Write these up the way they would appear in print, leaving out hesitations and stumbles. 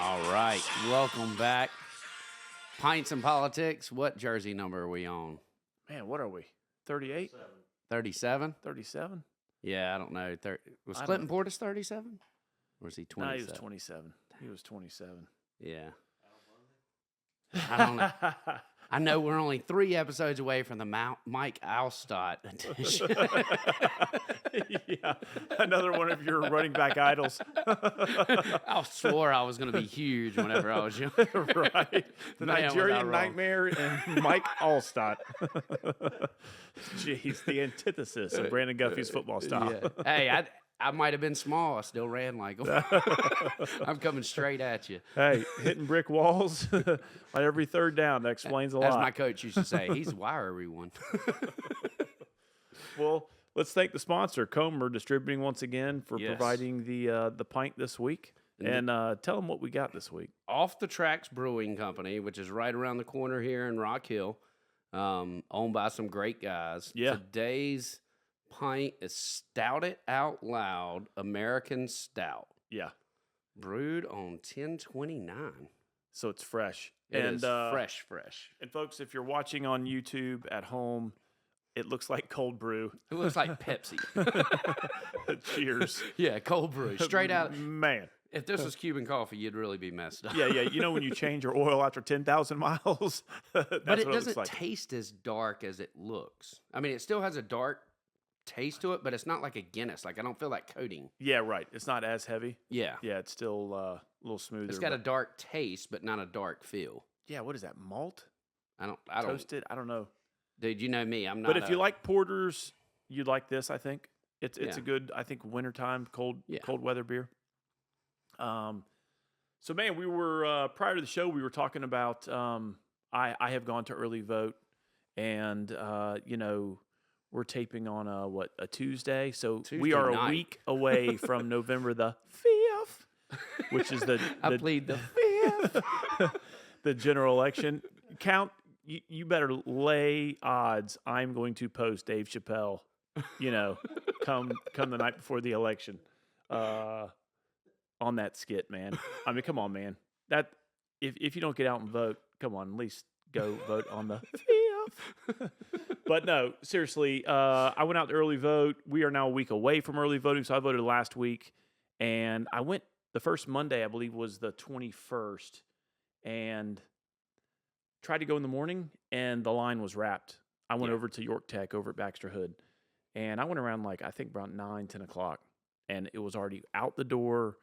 All right, welcome back. Pints and Politics. What jersey number are we on? Man, what are we? 38? 37? 37? Yeah, I don't know. Was Clinton Portis 37? Or was he 27? No, he was 27. He was 27. Yeah. I don't know. I know we're only 3 episodes away from the Mike Alstott edition. Yeah, another one of your running back idols. I swore I was going to be huge whenever I was young. Right. The Nigerian Nightmare and Mike Alstott. Jeez, the antithesis of Brandon Guffey's football style. Yeah. Hey, I might have been small. I still ran like him. I'm coming straight at you. Hey, hitting brick walls on every third down. That explains a lot. As my coach used to say, he's a wiry one. Well, let's thank the sponsor, Comer Distributing, once again for providing the pint this week. And tell them what we got this week. Off the Tracks Brewing Company, which is right around the corner here in Rock Hill, owned by some great guys. Yeah. Today's pint is Stout It Out Loud American Stout. Yeah. Brewed on 10/29. So it's fresh. It is fresh. And folks, if you're watching on YouTube at home, it looks like cold brew. It looks like Pepsi. Cheers. Yeah, cold brew. Straight out. Man. If this was Cuban coffee, you'd really be messed up. Yeah. You know when you change your oil after 10,000 miles? That's but it what doesn't looks like. taste as dark as it looks. I mean, it still has a dark taste to it, but it's not like a Guinness. Like, I don't feel like coating. Yeah, right. It's not as heavy. Yeah. Yeah, it's still a little smoother. It's got a dark taste, but not a dark feel. Yeah, what is that, malt? I don't Toasted? I don't know. Dude, you know me. I'm not. But if you like porters, you'd like this, I think. It's a good, I think, wintertime, cold weather beer. So, man, we were, prior to the show, we were talking about, I have gone to early vote, and, we're taping on a Tuesday. So we are a week away from November the 5th, which is the I plead the 5th, the general election. You better lay odds I'm going to post Dave Chappelle, come the night before the election, on that skit, man. I mean, come on, man. That if you don't get out and vote, come on, at least go vote on the 5th. But no, seriously, I went out to early vote. We are now a week away from early voting, so I voted last week, and I went the first Monday, I believe, was the 21st, and tried to go in the morning, and the line was wrapped. I went over to York Tech over at Baxter Hood, and I went around I think around 9, 10 o'clock, and it was already out the door,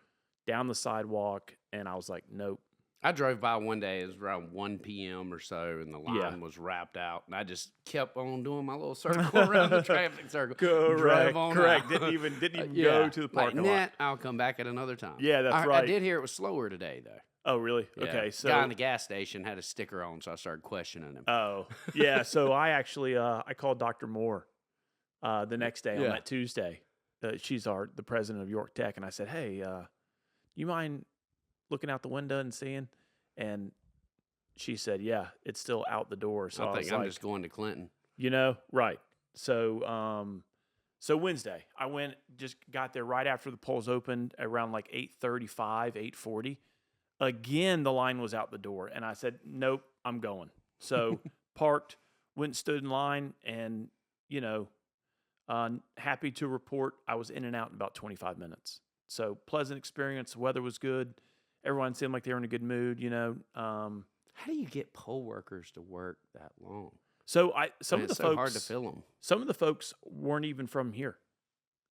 down the sidewalk, and I was like, nope. I drove by one day. It was around 1 p.m. or so, and the line was wrapped out. And I just kept on doing my little circle around the traffic circle. Correct. Out. Didn't even go to the parking lot. I'll come back at another time. Yeah, that's right. I did hear it was slower today, though. Oh, really? Yeah. Okay. So guy in the gas station had a sticker on, so I started questioning him. Oh, yeah. So I actually I called Dr. Moore the next day on that Tuesday. She's the president of York Tech, and I said, hey, you mind looking out the window and seeing? And she said, yeah, it's still out the door. So I think I'm just going to Clinton. Right. So so Wednesday, I got there right after the polls opened around 8:35, 8:40. Again, the line was out the door. And I said, nope, I'm going. So parked, went and stood in line, and, happy to report I was in and out in about 25 minutes. So pleasant experience. The weather was good. Everyone seemed like they were in a good mood, How do you get poll workers to work that long? So some of the it's folks, so hard to fill them. Some of the folks weren't even from here.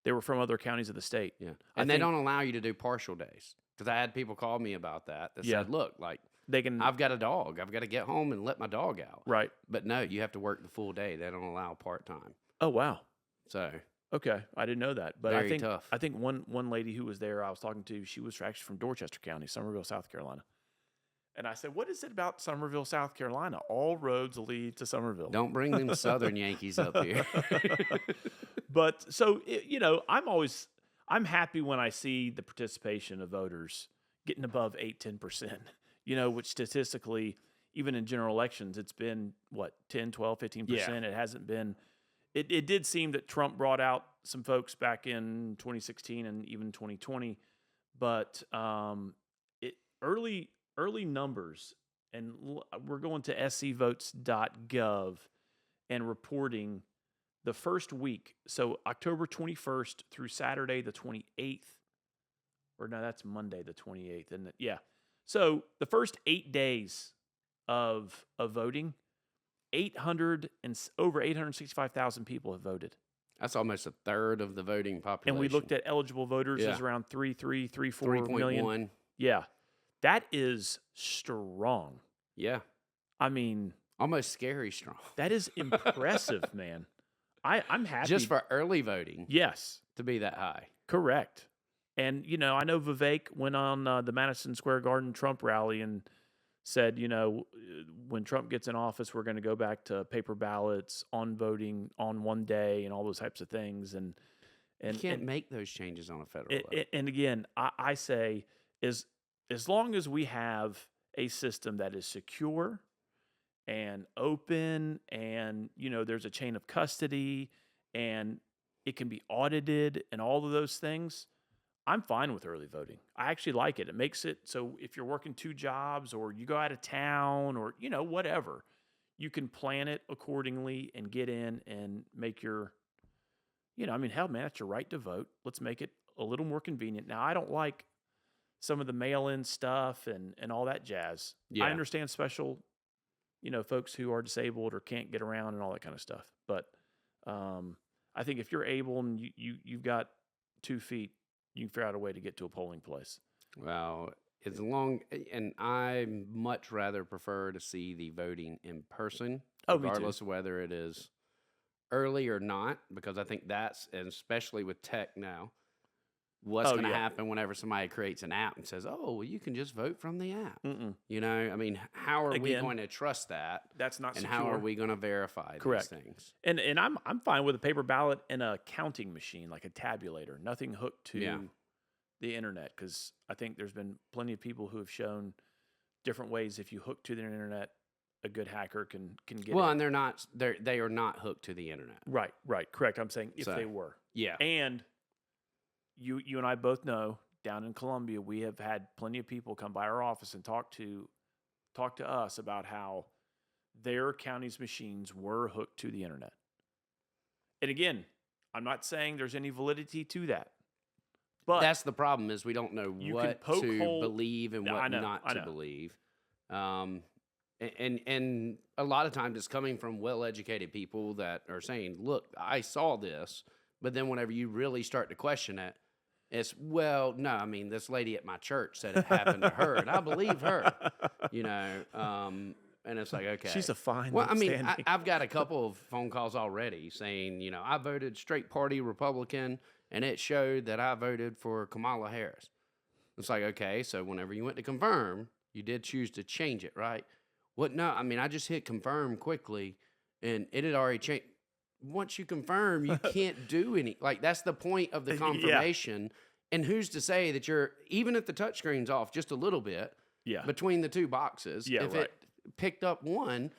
They were from other counties of the state. Yeah, and they don't allow you to do partial days, because I had people call me about that. That said, look, they can. I've got a dog. I've got to get home and let my dog out. Right. But no, you have to work the full day. They don't allow part time. Oh wow. So. Okay, I didn't know that, but Very tough. I think one lady who was there, I was talking to, she was actually from Dorchester County, Somerville, South Carolina, and I said, "What is it about Somerville, South Carolina? All roads lead to Somerville." Don't bring them Southern Yankees up here. But so I'm happy when I see the participation of voters getting above 8-10%. Which statistically, even in general elections, it's been 10, 12, 15%. Yeah. It hasn't been. It did seem that Trump brought out some folks back in 2016 and even 2020, but early numbers, and we're going to scvotes.gov and reporting the first week. So October 21st through Saturday the 28th. Or no, that's Monday the 28th, isn't it? Yeah. So the first 8 days of voting, over 865,000 people have voted. That's almost a third of the voting population. And we looked at eligible voters as around 3.4 million. 3.1. Yeah. That is strong. Yeah. I mean, almost scary strong. That is impressive, man. I'm happy. Just for early voting. Yes. To be that high. Correct. And, I know Vivek went on the Madison Square Garden Trump rally and said, when Trump gets in office, we're going to go back to paper ballots, on voting on one day, and all those types of things. And you can't make those changes on a federal level. And again, I say, as long as we have a system that is secure and open, and there's a chain of custody, and it can be audited, and all of those things, I'm fine with early voting. I actually like it. It makes it so if you're working 2 jobs, or you go out of town, or whatever, you can plan it accordingly and get in and make your, hell, man, that's your right to vote. Let's make it a little more convenient. Now, I don't like some of the mail-in stuff and all that jazz. Yeah. I understand special, folks who are disabled or can't get around and all that kind of stuff. But I think if you're able and you've got 2 feet, you can figure out a way to get to a polling place. Well, and I much rather prefer to see the voting in person, regardless of whether it is early or not, because I think that's, and especially with tech now, what's going to happen whenever somebody creates an app and says, "Oh, well, you can just vote from the app." How are we going to trust that? That's not and secure. how are we going to verify these things? And I'm fine with a paper ballot and a counting machine, like a tabulator, nothing hooked to the internet, because I think there's been plenty of people who have shown different ways. If you hook to the internet, a good hacker can get well, in. and they are not hooked to the internet. Right, correct. I'm saying if they were. Yeah. And you and I both know, down in Columbia, we have had plenty of people come by our office and talk to us about how their county's machines were hooked to the internet. And again, I'm not saying there's any validity to that. But that's the problem, is we don't know what to believe and what not to believe. And a lot of times it's coming from well-educated people that are saying, "Look, I saw this," but then whenever you really start to question it, it's, "Well, no, this lady at my church said it happened to her, and I believe her." And it's like, okay. She's a fine. Well, I've got a couple of phone calls already saying, I voted straight party Republican, and it showed that I voted for Kamala Harris. It's like, okay, so whenever you went to confirm, you did choose to change it, right? What? No, I just hit confirm quickly, and it had already changed. Once you confirm, you can't do any. Like, that's the point of the confirmation. Yeah. And who's to say that even if the touchscreen's off just a little bit between the 2 boxes, if it picked up one,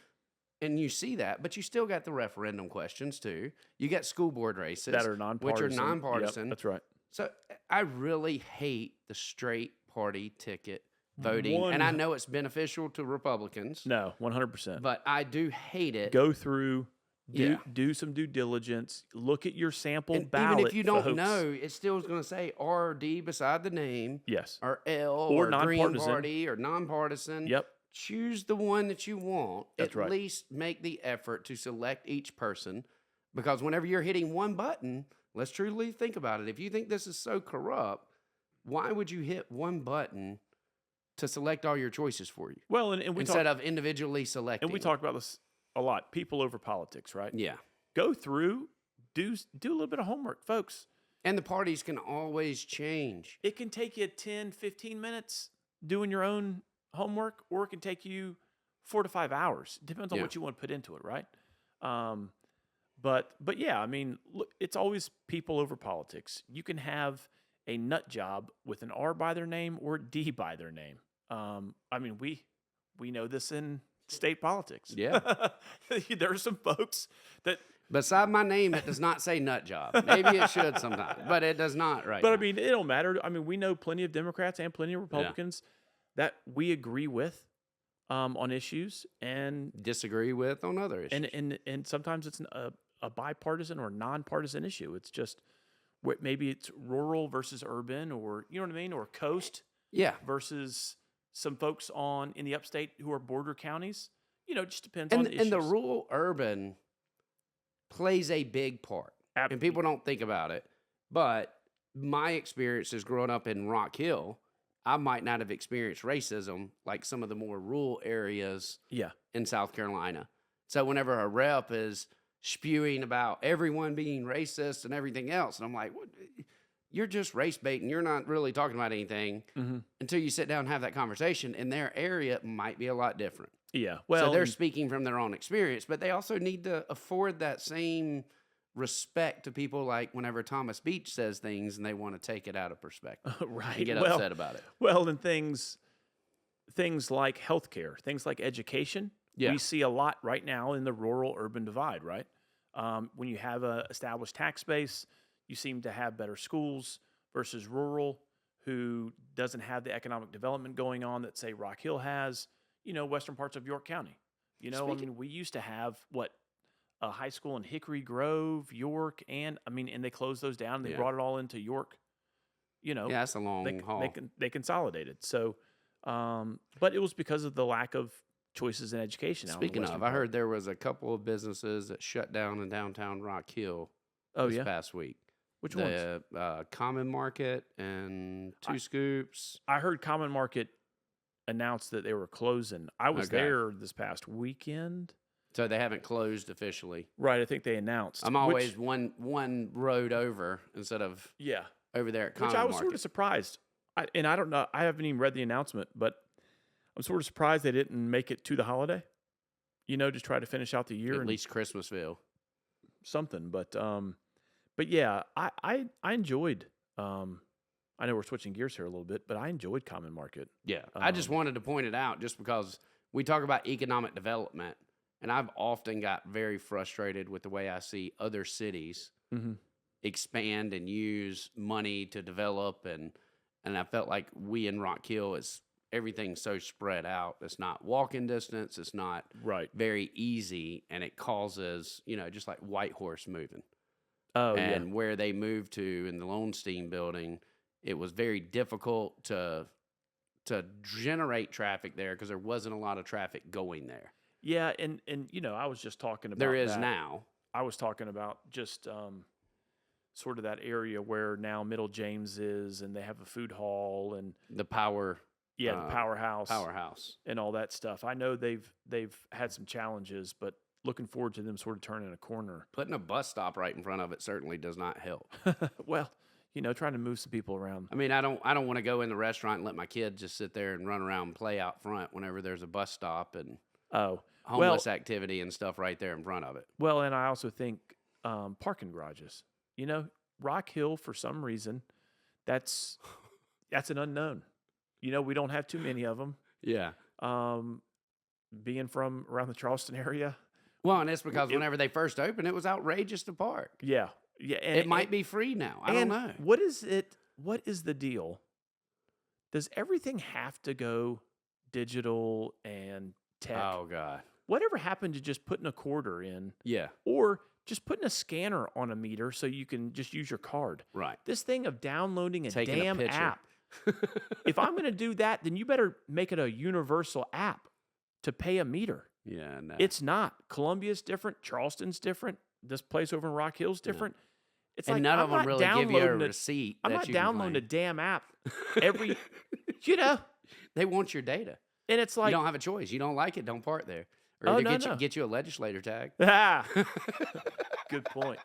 and you see that, but you still got the referendum questions too. You got school board races that are nonpartisan. Which are nonpartisan. Yep, that's right. So I really hate the straight party ticket voting. And I know it's beneficial to Republicans. No, 100%. But I do hate it. Go through, do some due diligence, look at your sample ballot. Even if you don't know, it still is going to say R or D beside the name. Yes. Or L or Green Party or nonpartisan. Yep. Choose the one that you want. That's right. At least make the effort to select each person, because whenever you're hitting one button, let's truly think about it. If you think this is so corrupt, why would you hit one button to select all your choices for you? Well, and we instead of individually selecting. And we talk about this a lot. People over politics, right? Yeah. Go through, do a little bit of homework, folks. And the parties can always change. It can take you 10, 15 minutes doing your own homework, or it can take you 4 to 5 hours. Depends on what you want to put into it, right? But yeah, look, it's always people over politics. You can have a nut job with an R by their name or a D by their name. We know this in state politics. Yeah. There are some folks that beside my name, it does not say nut job. Maybe it should sometimes, but it does not right But now. it don't matter. We know plenty of Democrats and plenty of Republicans that we agree with on issues, and Disagree with on other issues. and sometimes it's a bipartisan or nonpartisan issue. It's just maybe it's rural versus urban, or you know what I mean, or coast Yeah. versus some folks in the upstate who are border counties. It just depends on the issues. And the rural urban plays a big part. And people don't think about it. But my experiences growing up in Rock Hill, I might not have experienced racism like some of the more rural areas in South Carolina. So whenever a rep is spewing about everyone being racist and everything else, and I'm like, what? You're just race baiting. You're not really talking about anything until you sit down and have that conversation. In their area, it might be a lot different. Yeah. Well, so they're speaking from their own experience, but they also need to afford that same respect to people like whenever Thomas Beach says things and they want to take it out of perspective. Right. And get upset about it. Well, and things like healthcare, things like education, we see a lot right now in the rural-urban divide, right? When you have an established tax base, you seem to have better schools versus rural, who doesn't have the economic development going on that, say, Rock Hill has, western parts of York County. We used to have, a high school in Hickory Grove, York, and they closed those down. And they brought it all into York. That's a long haul. They consolidated. So, but it was because of the lack of choices in education. Speaking of, I heard there was a couple of businesses that shut down in downtown Rock Hill this past week. Which ones? Common Market and Two Scoops. I heard Common Market announced that they were closing. I was there this past weekend. So they haven't closed officially. Right, I think they announced. I'm always one road over instead of over there at Common Market. Which I was sort of surprised. I don't know. I haven't even read the announcement, but I'm sort of surprised they didn't make it to the holiday. Just try to finish out the year. At least Christmasville. Something, but yeah, I enjoyed. I know we're switching gears here a little bit, but I enjoyed Common Market. Yeah, I just wanted to point it out just because we talk about economic development, and I've often got very frustrated with the way I see other cities expand and use money to develop, and I felt like we in Rock Hill everything's so spread out. It's not walking distance. It's not very easy, and it causes just like Whitehorse moving. And where they moved to in the Lowenstein building, it was very difficult to generate traffic there because there wasn't a lot of traffic going there. Yeah, and I was just talking about there is now. I was talking about just sort of that area where now Middle James is, and they have a food hall and the power. Yeah, the powerhouse, and all that stuff. I know they've had some challenges, but looking forward to them sort of turning a corner. Putting a bus stop right in front of it certainly does not help. Well, trying to move some people around. I mean, I don't want to go in the restaurant and let my kid just sit there and run around and play out front whenever there's a bus stop and homeless activity and stuff right there in front of it. Well, and I also think parking garages. Rock Hill, for some reason, that's an unknown. We don't have too many of them. Yeah. Being from around the Charleston area. Well, and it's because whenever they first opened, it was outrageous to park. Yeah. Yeah. And it might be free now. I don't know. What is it? What is the deal? Does everything have to go digital and tech? Oh, God. Whatever happened to just putting a quarter in? Yeah. Or just putting a scanner on a meter so you can just use your card. Right. This thing of downloading Taking damn a picture. app. If I'm going to do that, then you better make it a universal app to pay a meter. Yeah, no. It's not. Columbia's different. Charleston's different. This place over in Rock Hill's different. It's and like none I'm of them not really give you a downloading receipt. I'm not downloading a damn app every, They want your data. And it's like, you don't have a choice. You don't like it, don't park there. Or get you a legislator tag. Good point.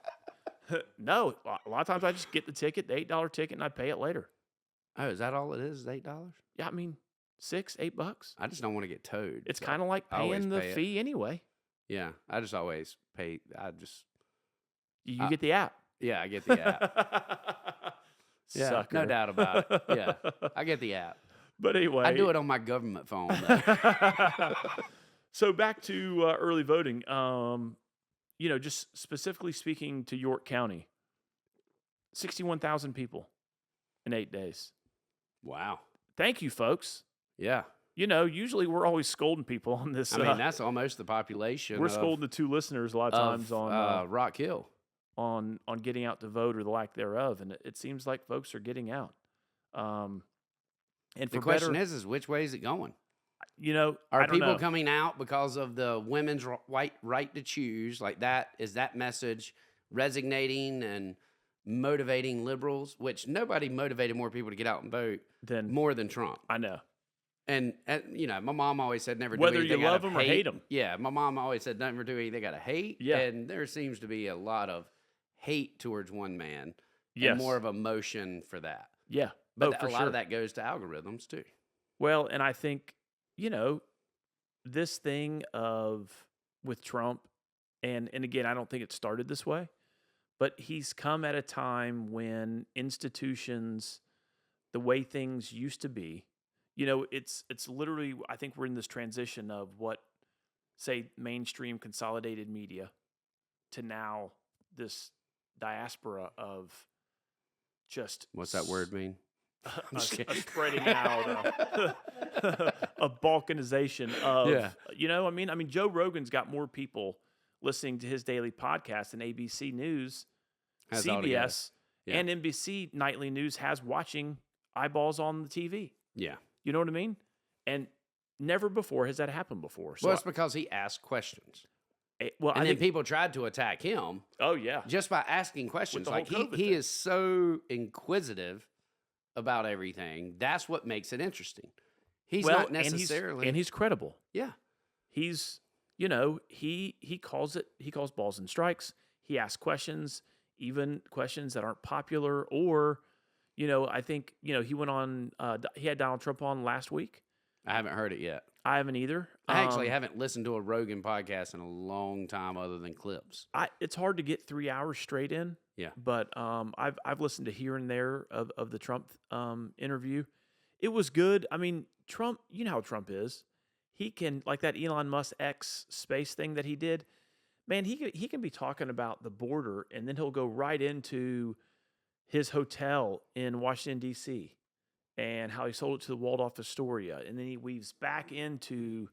No, a lot of times I just get the ticket, the $8 ticket, and I pay it later. Oh, is that all it is $8? Yeah, I mean, $6-8. I just don't want to get towed. It's kind of like paying the fee anyway. Yeah, I just always pay. You get the app. Yeah, I get the app. Yeah, Sucker. No doubt about it. Yeah, I get the app. But anyway, I do it on my government phone. So back to early voting. Just specifically speaking to York County, 61,000 people in 8 days. Wow. Thank you, folks. Yeah. You know, usually we're always scolding people on this. I mean, that's almost the population. We're scolding the two listeners a lot of times on Rock Hill. on getting out to vote or the lack thereof, and it seems like folks are getting out. And The question is which way is it going? You know, Are I don't people know. coming out because of the women's right to choose? Like that, is that message resonating and motivating liberals? Which nobody motivated more people to get out and vote more than Trump. I know. And you know, my mom always said never do Whether anything you out love of them or hate them. Yeah, my mom always said never do anything out of hate. Yeah. And there seems to be a lot of hate towards one man. Yes. And more of emotion for that. Yeah. But for a lot sure. of that goes to algorithms too. Well, and I think, you know, this thing with Trump, and again, I don't think it started this way, but he's come at a time when institutions, the way things used to be, you know, it's literally, I think we're in this transition of what, say, mainstream consolidated media to now this diaspora of just What's that word mean? a spreading out, a balkanization of, you know, I mean, Joe Rogan's got more people listening to his daily podcast than ABC News, CBS, and NBC nightly news has watching eyeballs on the TV. Yeah. You know what I mean? And never before has that happened before. So Well, it's because he asked questions. Well, And I then think people tried to attack him oh yeah, just by asking questions. the whole Like he COVID thing. is so inquisitive about everything. That's what makes it interesting. He's well, not necessarily. and he's credible. Yeah. He's, you know, he calls balls and strikes. He asks questions, even questions that aren't popular, or, you know, I think, you know, he went on, he had Donald Trump on last week. I haven't heard it yet. I haven't either. I actually haven't listened to a Rogan podcast in a long time other than clips. It's hard to get 3 hours straight in. Yeah. But I've listened to here and there of the Trump interview. It was good. I mean, Trump, you know how Trump is. He can, like that Elon Musk X space thing that he did, man, he can be talking about the border and then he'll go right into his hotel in Washington, D.C. and how he sold it to the Waldorf Astoria. And then he weaves back into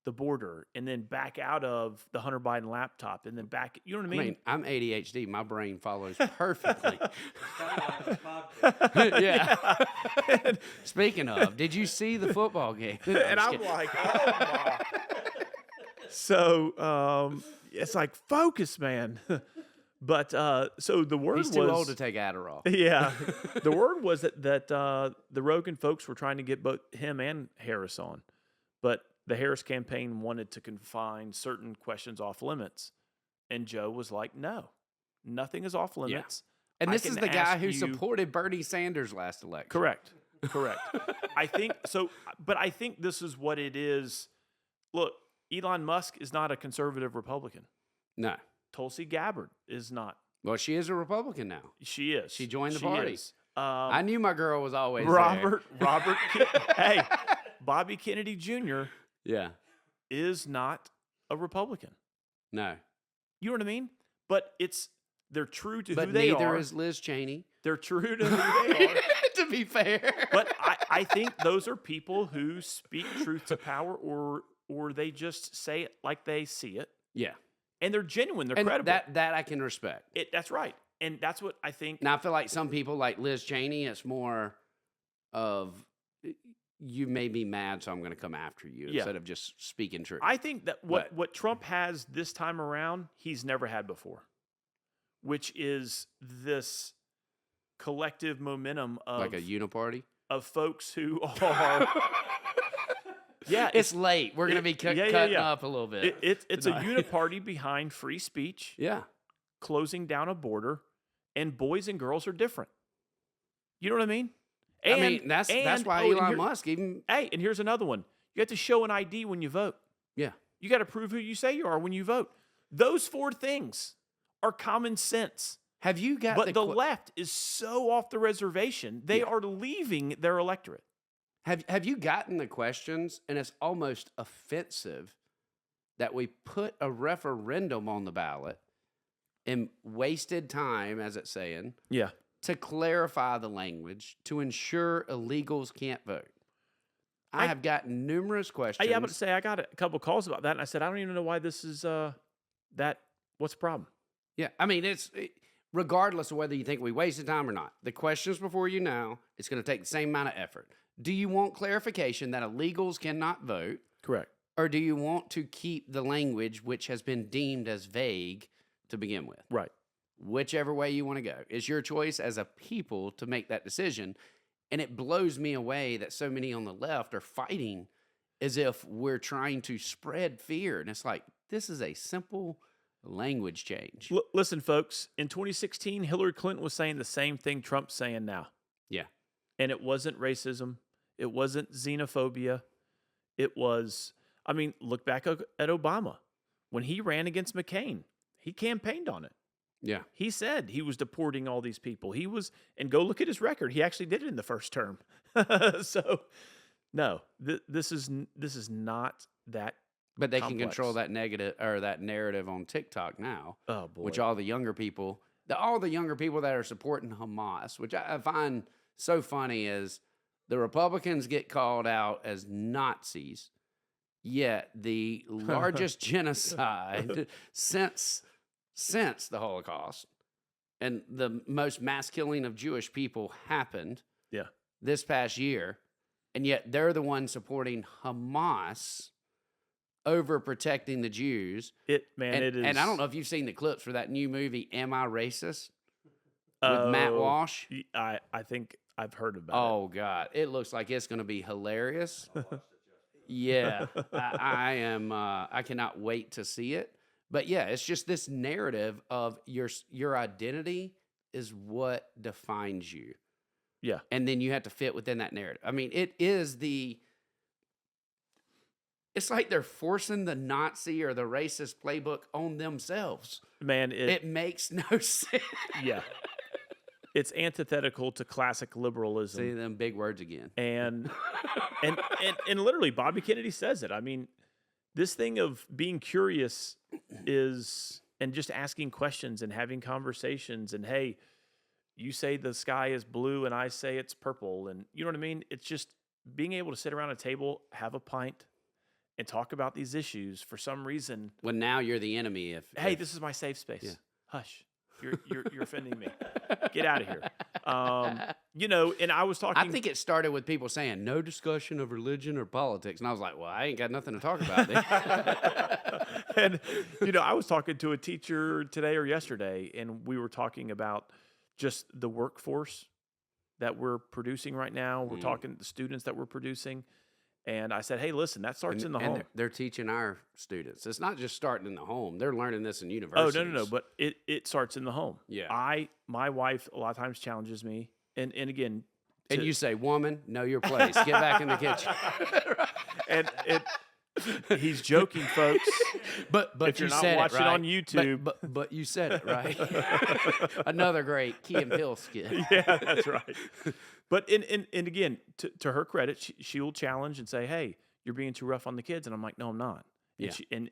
the border and then back out of the Hunter Biden laptop and then back, you know what I mean? I'm ADHD. My brain follows perfectly. Yeah. Speaking of, did you see the football game? And I'm like, oh my. So it's like, focus, man. But so the word was... He's too old to take Adderall. Yeah. The word was that the Rogan folks were trying to get both him and Harris on. But the Harris campaign wanted to confine certain questions off limits. And Joe was like, no, nothing is off limits. And this is the guy who you... supported Bernie Sanders last election. Correct. I think so. But I think this is what it is. Look, Elon Musk is not a conservative Republican. No. Tulsi Gabbard is not. Well, she is a Republican now. She is. She joined the party. Is. I knew my girl was always Robert. Hey, Bobby Kennedy Jr. Yeah. is not a Republican. No. You know what I mean? But they're true to But who they are. neither is Liz Cheney. They're true to who they are. To be fair. But I think those are people who speak truth to power, or they just say it like they see it. Yeah. And they're genuine. They're And credible. that I can respect. That's right. And that's what I think. Now, I feel like some people, like Liz Cheney, it's more of, you may be mad, so I'm going to come after you instead of just speaking truth. I think that what Trump has this time around, he's never had before, which is this collective momentum of... Like a uniparty? Of folks who are... Yeah, it's late. We're going to be cutting up a little bit. It's a uniparty behind free speech. Yeah. Closing down a border, and boys and girls are different. You know what I mean? And, that's why Elon Musk even... Hey, and here's another one. You have to show an ID when you vote. Yeah. You got to prove who you say you are when you vote. Those 4 things are common sense. Have you got... But the left is so off the reservation, they are leaving their electorate. Have you gotten the questions, and it's almost offensive that we put a referendum on the ballot and wasted time, as it's saying, to clarify the language to ensure illegals can't vote? I have gotten numerous questions. Yeah, but say I got a couple calls about that, and I said I don't even know why this is that. What's the problem? Yeah, I mean, regardless of whether you think we wasted time or not, the questions before you now, it's going to take the same amount of effort. Do you want clarification that illegals cannot vote? Correct. Or do you want to keep the language which has been deemed as vague to begin with? Right. Whichever way you want to go. It's your choice as a people to make that decision. And it blows me away that so many on the left are fighting as if we're trying to spread fear. And it's like, this is a simple language change. Listen, folks, in 2016, Hillary Clinton was saying the same thing Trump's saying now. Yeah. And it wasn't racism. It wasn't xenophobia. It was, I mean, look back at Obama. When he ran against McCain, he campaigned on it. Yeah. He said he was deporting all these people. He was, and go look at his record. He actually did it in the first term. So, no, this is not that. But they complex. can control that negative or that narrative on TikTok now. Oh boy. Which all the younger people that are supporting Hamas, which I find so funny, is the Republicans get called out as Nazis, yet the largest genocide since the Holocaust and the most mass killing of Jewish people happened this past year, and yet they're the ones supporting Hamas over protecting the Jews. It is. And I don't know if you've seen the clips for that new movie, Am I Racist? With Matt Walsh. I think I've heard about it. Oh, God. It looks like it's going to be hilarious. Yeah. I am. I cannot wait to see it. But yeah, it's just this narrative of your identity is what defines you. Yeah. And then you have to fit within that narrative. I mean, it's like they're forcing the Nazi or the racist playbook on themselves. Man, it makes no sense. Yeah. It's antithetical to classic liberalism. See them big words again. And literally Bobby Kennedy says it. I mean, this thing of being curious and just asking questions and having conversations and, hey, you say the sky is blue and I say it's purple. And you know what I mean? It's just being able to sit around a table, have a pint, and talk about these issues for some reason. Well, now you're the enemy. Hey, this is my safe space. Yeah. Hush. You're offending me. Get out of here. And I was talking. I think it started with people saying no discussion of religion or politics, and I was like, well, I ain't got nothing to talk about. And I was talking to a teacher today or yesterday, and we were talking about just the workforce that we're producing right now. We're talking the students that we're producing. And I said, hey, listen, that starts in the home. They're teaching our students. It's not just starting in the home. They're learning this in universities. Oh, no. But it starts in the home. Yeah. My wife a lot of times challenges me. And again. And you say, woman, know your place. Get back in the kitchen. and he's joking, folks. But if you're not watching on YouTube. But you said it, right? Another great Key and Peele skit. Yeah, that's right. But and again, to her credit, she will challenge and say, "Hey, you're being too rough on the kids," and I'm like, "No, I'm not." Yeah. And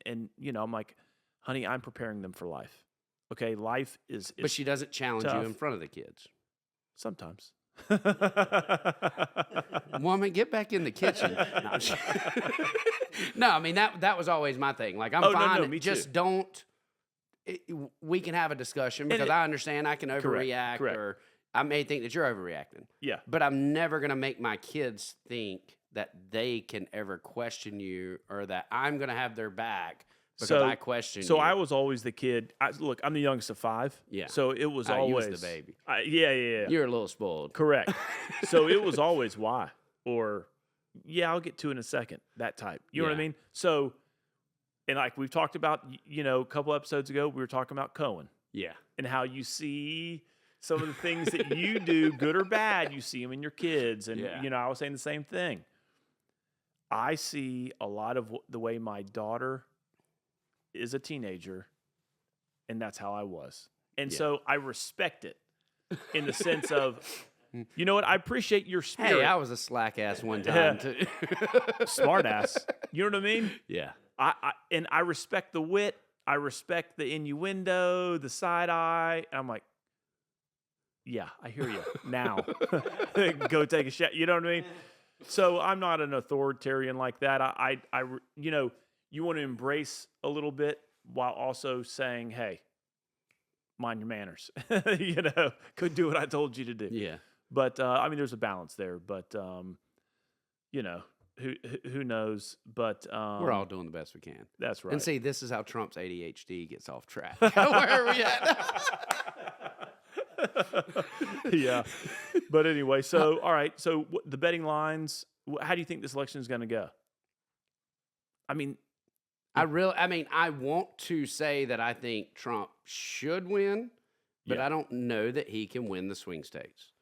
I'm like, "Honey, I'm preparing them for life. Okay, life is." But she doesn't challenge tough. you in front of the kids. Sometimes. Woman, get back in the kitchen. No, I mean that was always my thing. Like I'm fine. No, me just too. don't. We can have a discussion because I understand I can overreact Correct. or I may think that you're overreacting. Yeah. But I'm never going to make my kids think that they can ever question you or that I'm going to have their back because I question you. So I was always the kid. Look, I'm the youngest of 5. Yeah. So it was You always. was the baby. Yeah. You're a little spoiled. Correct. So it was always why. Or, yeah, I'll get to in a second. That type. You know what I mean? So, and like we've talked about, a couple episodes ago, we were talking about Cohen. Yeah. And how you see some of the things that you do, good or bad, you see them in your kids. And, I was saying the same thing. I see a lot of the way my daughter is a teenager, and that's how I was. And so I respect it in the sense of, you know what? I appreciate your spirit. Hey, I was a slack ass one time, too. Smart ass. You know what I mean? Yeah. I respect the wit. I respect the innuendo, the side eye. And I'm like, yeah, I hear you now. Go take a shot. You know what I mean? So I'm not an authoritarian like that. You know, you want to embrace a little bit while also saying, hey, mind your manners. You know, could do what I told you to do. Yeah. But I mean, there's a balance there. But you know, who knows? But We're all doing the best we can. That's right. And see, this is how Trump's ADHD gets off track. Where are we at? Yeah. But anyway, so all right. So the betting lines. How do you think this election is going to go? I mean, I want to say that I think Trump should win, but Yeah. I don't know that he can win the swing states.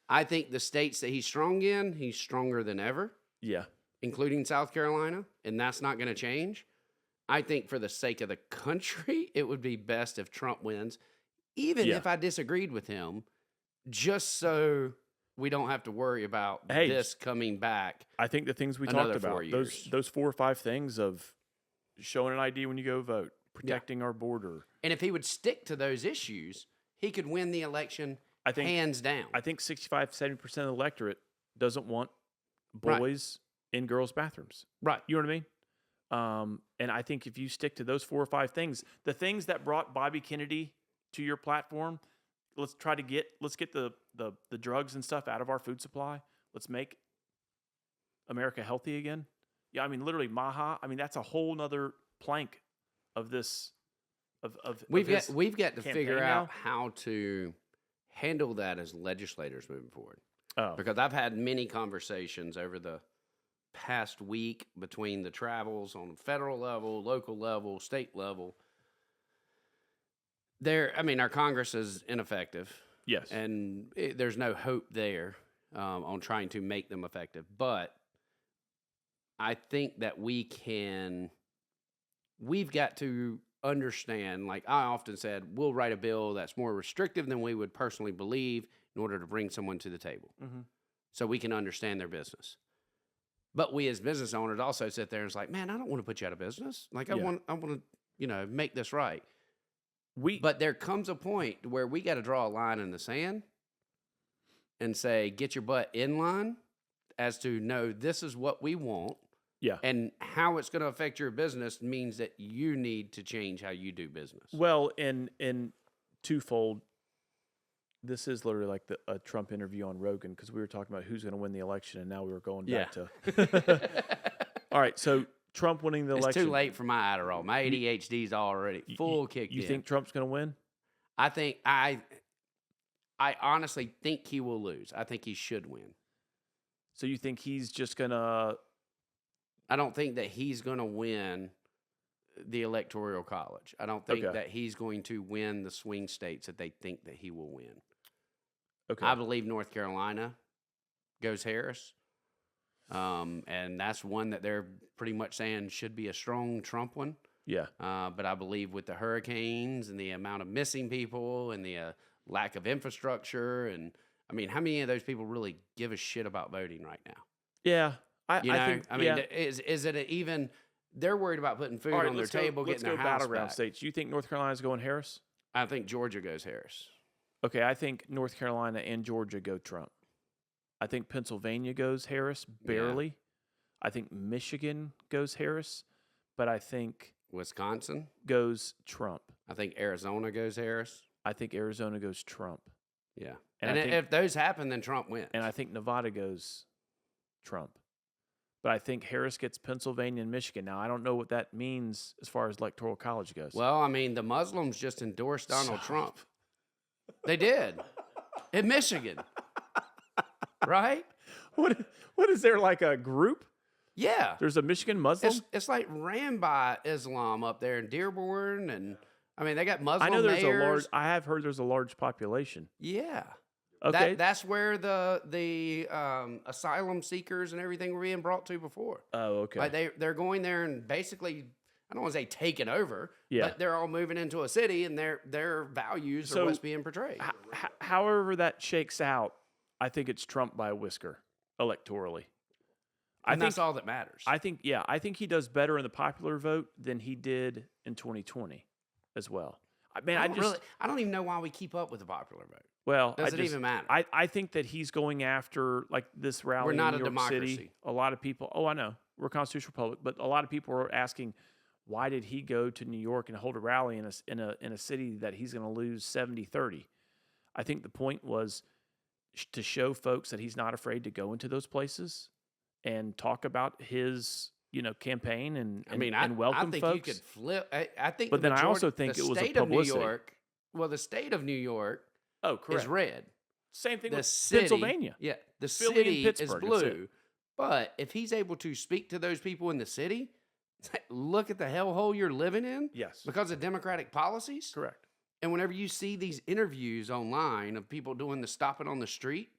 I think the states that he's strong in, he's stronger than ever, yeah. including South Carolina, and that's not going to change. I think for the sake of the country, it would be best if Trump wins, even Yeah. if I disagreed with him, just so we don't have to worry about Hey, this coming back. I think the things we Another talked 4 about, years. those 4 or 5 things of showing an ID when you go vote, protecting our border. And if he would stick to those issues, he could win the election I think hands down. I think 65-70% of the electorate doesn't want Right. boys in girls' bathrooms. Right. You know what I mean? And I think if you stick to those 4 or 5 things, the things that brought Bobby Kennedy to your platform, let's get the drugs and stuff out of our food supply. Let's make America healthy again. Yeah, I mean literally Maha. I mean that's a whole nother plank of this We've his got to campaign figure now. out how to handle that as legislators moving forward. Oh. Because I've had many conversations over the past week between the travels on federal level, local level, state level. Our Congress is ineffective. Yes. And there's no hope there on trying to make them effective. But I think that we've got to understand, like I often said, we'll write a bill that's more restrictive than we would personally believe in order to bring someone to the table so we can understand their business. But we as business owners also sit there and it's like, man, I don't want to put you out of business. Like I want to, make this right. But there comes a point where we got to draw a line in the sand and say, get your butt in line as to no, this is what we want. Yeah. And how it's going to affect your business means that you need to change how you do business. Well, in twofold, this is literally like a Trump interview on Rogan because we were talking about who's going to win the election, and now we were going back to. All right, so Trump winning the election. It's too late for my Adderall. My ADHD's already full kicked in. You think Trump's going to win? I think I honestly think he will lose. I think he should win. So you think he's just going to? I don't think that he's going to win the Electoral College. I don't think that he's going to win the swing states that they think that he will win. Okay. I believe North Carolina goes Harris. And that's one that they're pretty much saying should be a strong Trump one. Yeah. But I believe with the hurricanes and the amount of missing people and the lack of infrastructure, and I mean, how many of those people really give a shit about voting right now? Yeah. I think, is it even? They're worried about putting food on their table, getting their house battleground back. states. You think North Carolina's going Harris? I think Georgia goes Harris. Okay, I think North Carolina and Georgia go Trump. I think Pennsylvania goes Harris, barely. Yeah. I think Michigan goes Harris, but I think Wisconsin goes Trump. I think Arizona goes Harris. I think Arizona goes Trump. Yeah. And if those happen, then Trump wins. And I think Nevada goes Trump. But I think Harris gets Pennsylvania and Michigan. Now, I don't know what that means as far as Electoral College goes. Well, I mean, the Muslims just endorsed Donald Trump. They did. In Michigan. Right? What is there, like a group? Yeah. There's a Michigan Muslim? It's like ran by Islam up there in Dearborn. And, I mean, they got Muslim I know there's mayors. I have heard there's a large population. Yeah. Okay. That's where the asylum seekers and everything were being brought to before. Oh, okay. Like they're going there and basically, I don't want to say taking over, yeah. but they're all moving into a city and their values are what's being portrayed. However that shakes out, I think it's Trump by a whisker electorally. I think that's all that matters. I think he does better in the popular vote than he did in 2020 as well. Man, I don't even know why we keep up with the popular vote. Well, Does it even matter? I think that he's going after like this rally We're not in a New York City. democracy. A lot of people. Oh, I know we're a constitutional republic, but a lot of people are asking, why did he go to New York and hold a rally in a city that he's going to lose 70-30? I think the point was to show folks that he's not afraid to go into those places and talk about his campaign and welcome I think folks. you could flip. I think, but then I also think the it was a state of New publicity. York. Well, the state of New York correct. is red. Same thing The with city, Pennsylvania. Yeah, the Philly and city is Pittsburgh, that's it. blue. But if he's able to speak to those people in the city, look at the hellhole you're living in. Yes, Because of Democratic policies. correct. And whenever you see these interviews online of people doing the stopping on the street,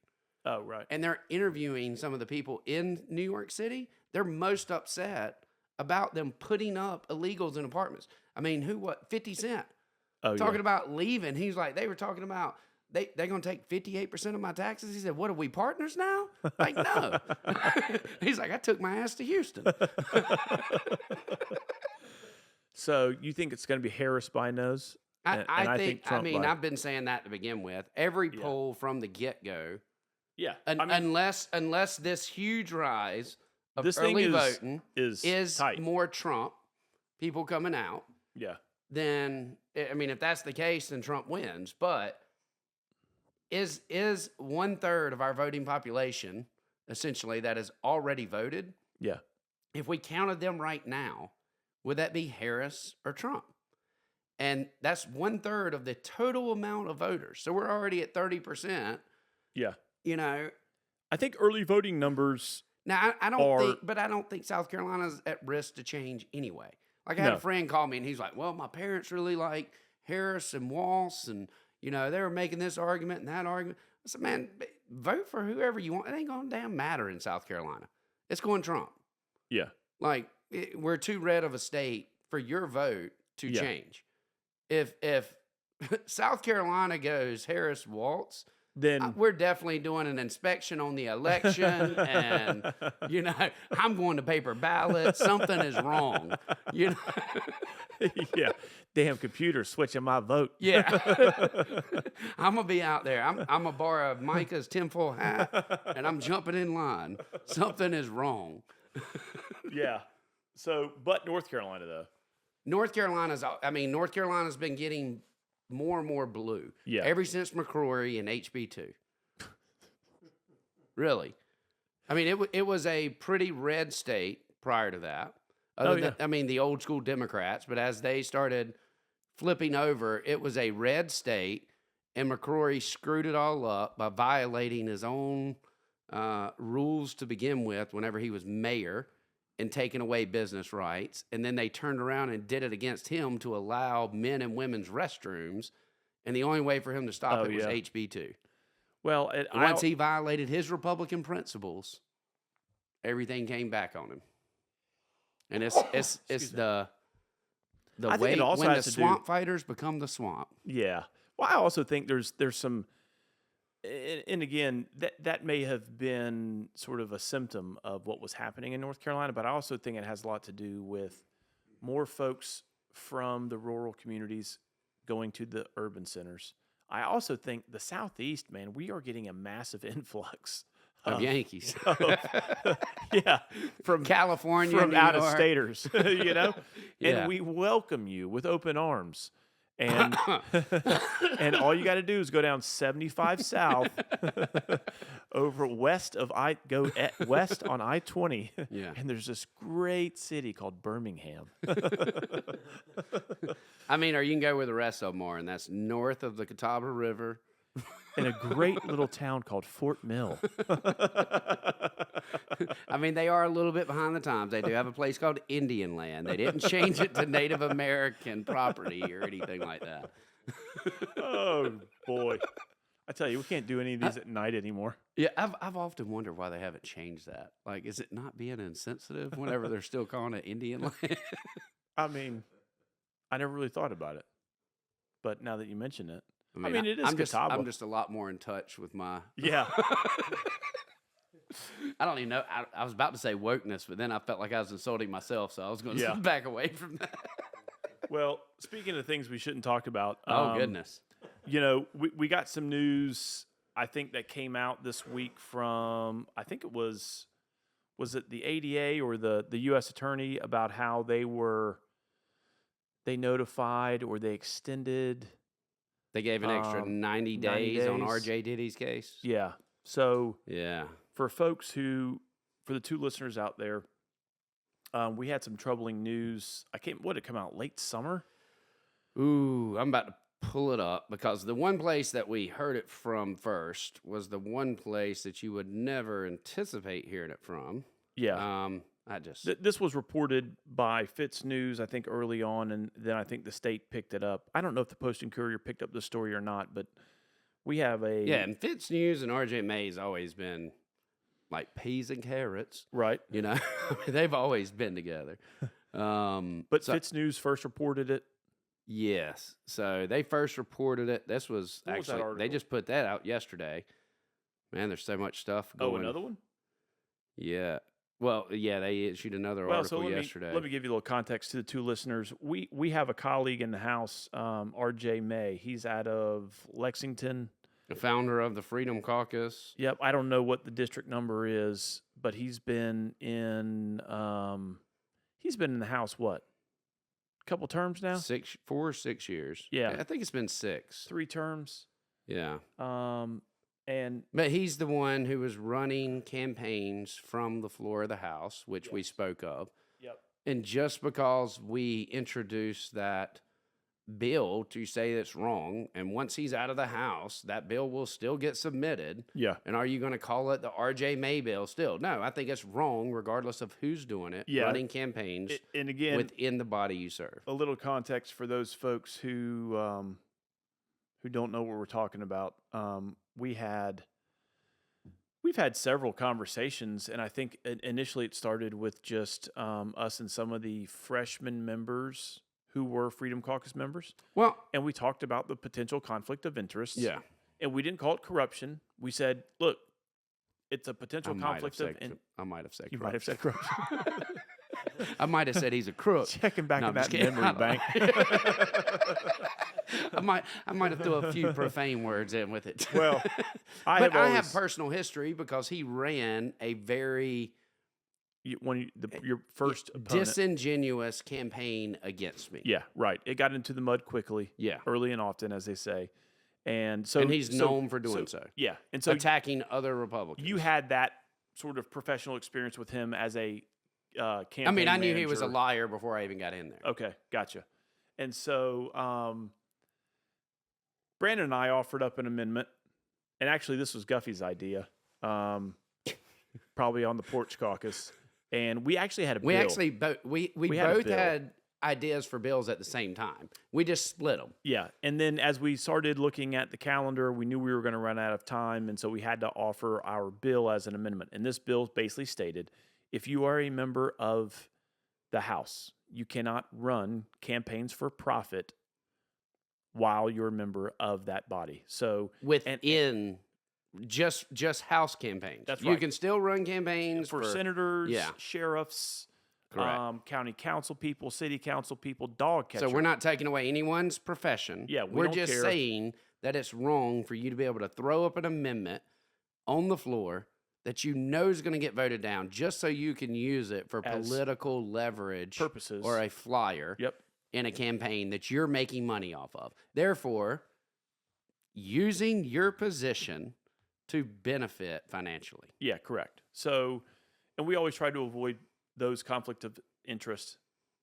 Oh, right. and they're interviewing some of the people in New York City, they're most upset about them putting up illegals in apartments. I mean, 50 Cent talking about leaving. He's like, they were talking about they're going to take 58% of my taxes. He said, what, are we partners now? Like, no. He's like, I took my ass to Houston. So you think it's going to be Harris by nose? I think Trump by. I've been saying that to begin with. Every poll from the get-go, Yeah. unless this huge rise of This early thing voting is tight. more Trump, people coming out, Yeah. then, I mean, if that's the case, then Trump wins. But is 1/3 of our voting population, essentially, that has already voted, Yeah. if we counted them right now, would that be Harris or Trump? And that's 1/3 of the total amount of voters. So we're already at 30%. Yeah. You know, I think early voting numbers. now I don't think South Carolina's at risk to change anyway. Like I had a friend call me and he's like, "Well, my parents really like Harris and Walsh, and they were making this argument and that argument." I said, "Man, vote for whoever you want. It ain't gonna damn matter in South Carolina. It's going Trump. Yeah. Like we're too red of a state for your vote to change. If South Carolina goes Harris Waltz, Then we're definitely doing an inspection on the election, and I'm going to paper ballot. Something is wrong. yeah, damn computer switching my vote. Yeah, I'm gonna be out there. I'm gonna borrow Micah's tinfoil hat, and I'm jumping in line. Something is wrong. Yeah. So, but North Carolina though. North Carolina's been getting more and more blue. Yeah. Ever since McCrory and HB2. Really. I mean, it was a pretty red state prior to that. The old school Democrats, but as they started flipping over, it was a red state, and McCrory screwed it all up by violating his own rules to begin with whenever he was mayor and taking away business rights. And then they turned around and did it against him to allow men and women's restrooms. And the only way for him to stop it was HB2. Well, once he violated his Republican principles, everything came back on him. And it's the way when the swamp fighters become the swamp. Yeah. Well, I also think there's some, and again, that may have been sort of a symptom of what was happening in North Carolina, but I also think it has a lot to do with more folks from the rural communities going to the urban centers. I also think the Southeast, man, we are getting a massive influx of Yankees. From California, from New out of York. staters, and we welcome you with open arms. And and all you got to do is go down 75 south over west on I-20. Yeah. And there's this great city called Birmingham. I mean, or you can go where the rest of them are, and that's north of the Catawba River. In a great little town called Fort Mill. I mean, they are a little bit behind the times. They do have a place called Indian Land. They didn't change it to Native American property or anything like that. Oh, boy. I tell you, we can't do any of these at night anymore. Yeah, I've often wondered why they haven't changed that. Like, is it not being insensitive whenever they're still calling it Indian Land? I mean, I never really thought about it. But now that you mention it, I mean, it is Catawba. I'm just a lot more in touch with my... Yeah. I don't even know. I was about to say wokeness, but then I felt like I was insulting myself, so I was going to back away from that. Well, speaking of things we shouldn't talk about. Oh, goodness. You know, we got some news, I think, that came out this week from, I think it was it the ADA or the U.S. Attorney about how they notified or they extended. They gave an extra 90 days on R.J. Diddy's case? Yeah. So, yeah. For the two listeners out there, we had some troubling news. What did it come out, late summer? Ooh, I'm about to pull it up because the one place that we heard it from first was the one place that you would never anticipate hearing it from. Yeah. This was reported by Fitz News, I think, early on, and then I think the state picked it up. I don't know if the Post and Courier picked up the story or not, but we have a... Yeah, and Fitz News and R.J. May's always been like peas and carrots. Right. You know, they've always been together. But Fitz News first reported it? Yes. So they first reported it. This was what actually, was that they just put that out yesterday. Man, there's so much stuff going. Oh, another one? Yeah. Well, yeah, they issued another article yesterday. Let me give you a little context to the two listeners. We have a colleague in the house, R.J. May. He's out of Lexington. The founder of the Freedom Caucus. Yep. I don't know what the district number is, but he's been in the House, what? A couple terms now? 4 or 6 years. Yeah. I think it's been 6. 3 terms. Yeah. And but he's the one who was running campaigns from the floor of the House, which we spoke of. Yep. And just because we introduced that bill to say that's wrong, and once he's out of the House, that bill will still get submitted. Yeah. And are you going to call it the R.J. May bill still? No, I think it's wrong regardless of who's doing it, running campaigns and again, within the body you serve. A little context for those folks who don't know what we're talking about. We've had several conversations, and I think initially it started with just us and some of the freshman members who were Freedom Caucus members. Well, and we talked about the potential conflict of interest. Yeah. And we didn't call it corruption. We said, look, it's a potential conflict of interest. I might have said You corruption. might have said corruption. I might have said he's a crook. Checking back in that kidding. memory bank. I might have threw a few profane words in with it. Well, I have personal history because he ran a very your first opponent. Disingenuous campaign against me. Yeah, right. It got into the mud quickly. Yeah. Early and often, as they say. And he's known for doing so. Yeah. And so attacking other Republicans. You had that sort of professional experience with him as a campaign I mean, I knew manager. he was a liar before I even got in there. Okay, gotcha. And so Brandon and I offered up an amendment, and actually this was Guffey's idea, probably on the porch caucus. And we actually had a bill. We both had ideas for bills at the same time. We just split them. Yeah. And then as we started looking at the calendar, we knew we were going to run out of time. And so we had to offer our bill as an amendment. And this bill basically stated, if you are a member of the House, you cannot run campaigns for profit while you're a member of that body. So within just House campaigns. That's right. You can still run campaigns for senators, sheriffs, county council people, city council people, dog catchers. So we're not taking away anyone's profession. Yeah, we're just saying that it's wrong for you to be able to throw up an amendment on the floor that you know is going to get voted down just so you can use it for political leverage purposes or a flyer in a campaign that you're making money off of. Therefore, using your position to benefit financially. Yeah, correct. So, and we always try to avoid those conflict of interest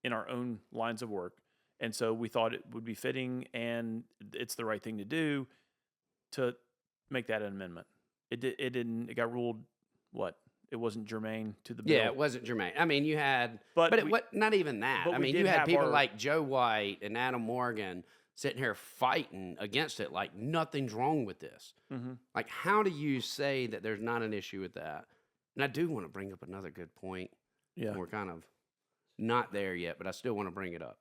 in our own lines of work. And so we thought it would be fitting and it's the right thing to do to make that an amendment. It got ruled, what? It wasn't germane to the bill. Yeah, it wasn't germane. I mean, you had, not even that. I mean, you had people like Joe White and Adam Morgan sitting here fighting against it like nothing's wrong with this. Mm-hmm. Like, how do you say that there's not an issue with that? And I do want to bring up another good point. Yeah. We're kind of not there yet, but I still want to bring it up.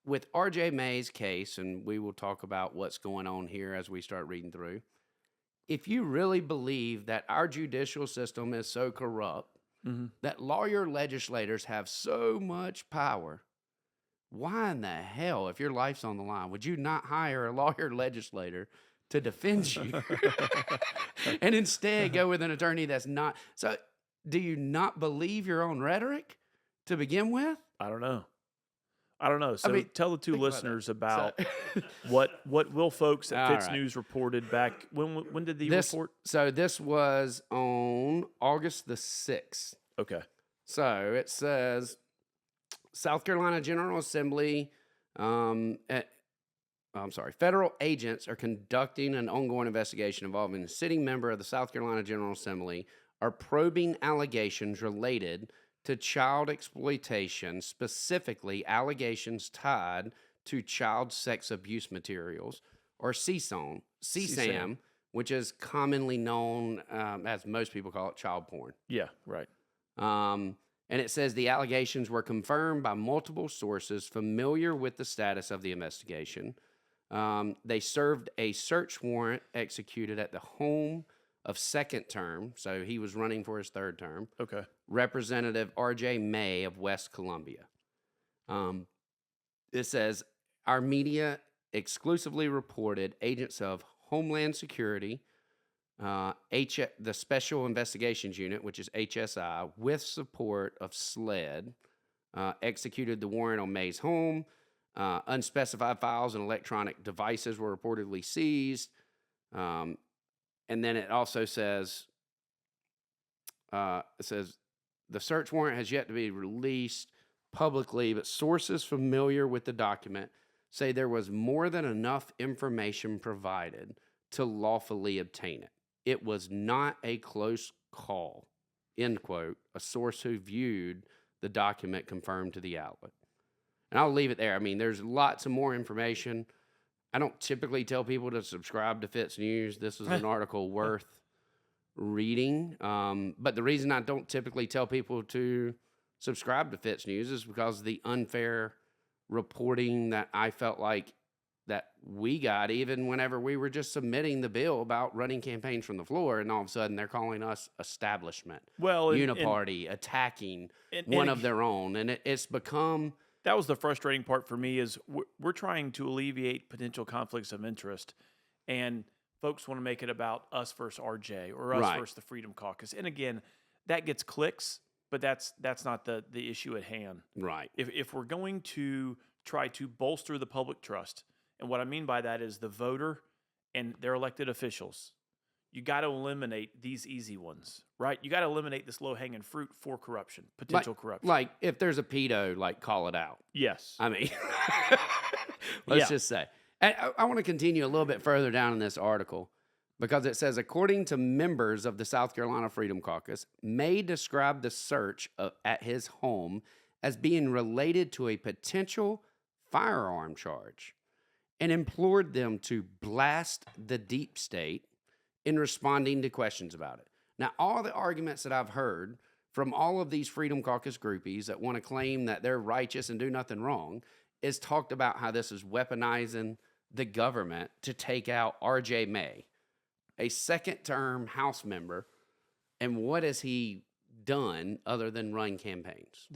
With R.J. May's case, and we will talk about what's going on here as we start reading through, if you really believe that our judicial system is so corrupt, that lawyer legislators have so much power, why in the hell, if your life's on the line, would you not hire a lawyer legislator to defend you and instead go with an attorney that's not? So do you not believe your own rhetoric to begin with? I don't know. So tell the two listeners about So- what Will Folks at All Fitz right. News reported back. When did the report? So this was on August the 6th. Okay. So it says South Carolina General Assembly, federal agents are conducting an ongoing investigation involving a sitting member of the South Carolina General Assembly are probing allegations related to child exploitation, specifically allegations tied to child sex abuse materials, or CSAM, which is commonly known as most people call it child porn. Yeah, right. And it says the allegations were confirmed by multiple sources familiar with the status of the investigation. They served a search warrant executed at the home of second term, so he was running for his third term, Okay. Representative R.J. May of West Columbia. It says, our media exclusively reported agents of Homeland Security, the Special Investigations Unit, which is HSI, with support of SLED, executed the warrant on May's home. Unspecified files and electronic devices were reportedly seized. And then it also says, the search warrant has yet to be released publicly, but sources familiar with the document say there was more than enough information provided to lawfully obtain it. It was not a close call, end quote, a source who viewed the document confirmed to the outlet. And I'll leave it there. I mean, there's lots of more information. I don't typically tell people to subscribe to Fitz News. This is an article worth reading. But the reason I don't typically tell people to subscribe to Fitz News is because of the unfair reporting that I felt like that we got, even whenever we were just submitting the bill about running campaigns from the floor, and all of a sudden they're calling us establishment, uniparty, attacking one of their own. And it's become... That was the frustrating part for me is we're trying to alleviate potential conflicts of interest, and folks want to make it about us versus RJ or us versus the Freedom Caucus. And again, that gets clicks, but that's not the issue at hand. Right. If we're going to try to bolster the public trust, and what I mean by that is the voter and their elected officials, you got to eliminate these easy ones, right? You got to eliminate this low-hanging fruit for corruption, potential corruption. Like, if there's a pedo, like, call it out. Yes. I mean, let's just say. And I want to continue a little bit further down in this article because it says, according to members of the South Carolina Freedom Caucus, May described the search at his home as being related to a potential firearm charge and implored them to blast the deep state in responding to questions about it. Now, all the arguments that I've heard from all of these Freedom Caucus groupies that want to claim that they're righteous and do nothing wrong is talked about how this is weaponizing the government to take out R.J. May, a second-term House member, and what has he done other than run campaigns?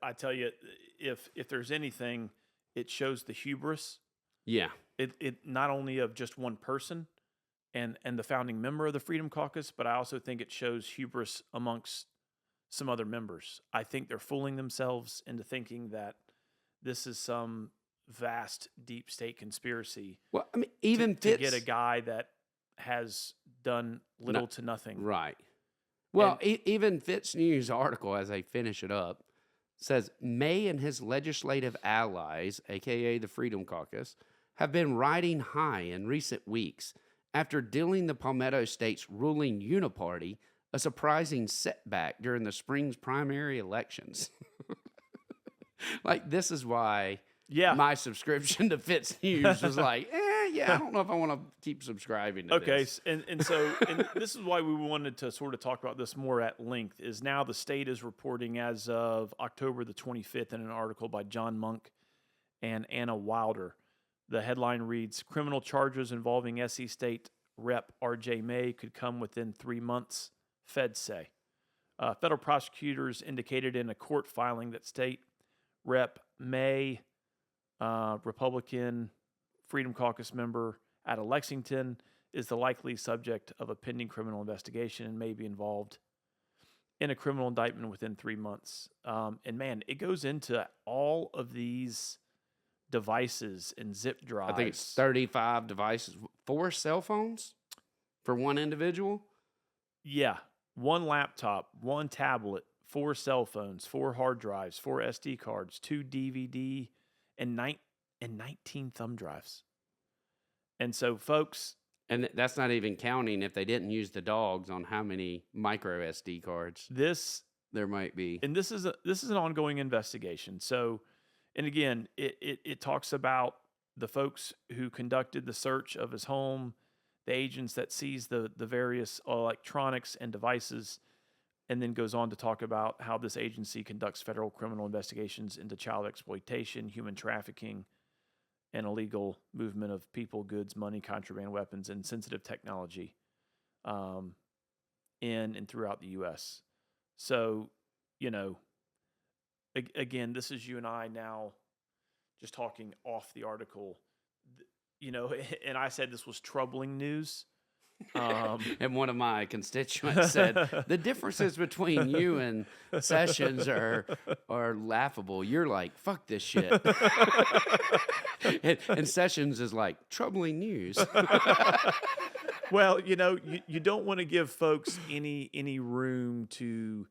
I tell you, if there's anything, it shows the hubris. Yeah. It not only of just one person, and the founding member of the Freedom Caucus, but I also think it shows hubris amongst some other members. I think they're fooling themselves into thinking that this is some vast deep state conspiracy. Well, I mean, even to get a guy that has done little to nothing. Right. Well, even Fitz News article, as they finish it up, says May and his legislative allies, a.k.a. the Freedom Caucus, have been riding high in recent weeks after dealing the Palmetto State's ruling uniparty a surprising setback during the spring's primary elections. Like, this is why my subscription to Fitz News was like, I don't know if I want to keep subscribing to this. And so this is why we wanted to sort of talk about this more at length, is now the state is reporting as of October the 25th in an article by John Monk and Anna Wilder. The headline reads, criminal charges involving SC State Rep. R.J. May could come within 3 months, feds say. Federal prosecutors indicated in a court filing that State Rep. May, Republican Freedom Caucus member out of Lexington, is the likely subject of a pending criminal investigation and may be involved in a criminal indictment within 3 months. And man, it goes into all of these devices and zip drives. I think it's 35 devices, 4 cell phones for one individual. Yeah. 1 laptop, 1 tablet, 4 cell phones, 4 hard drives, 4 SD cards, 2 DVD, and 19 thumb drives. And so, folks... And that's not even counting if they didn't use the dogs on how many micro SD cards there might be. And this is an ongoing investigation. So, and again, it talks about the folks who conducted the search of his home, the agents that seized the various electronics and devices, and then goes on to talk about how this agency conducts federal criminal investigations into child exploitation, human trafficking, and illegal movement of people, goods, money, contraband, weapons, and sensitive technology in and throughout the U.S. So, again, this is you and I now just talking off the article, and I said this was troubling news. And one of my constituents said, the differences between you and Sessions are laughable. You're like, fuck this shit. and Sessions is like, troubling news. Well, you don't want to give folks any room to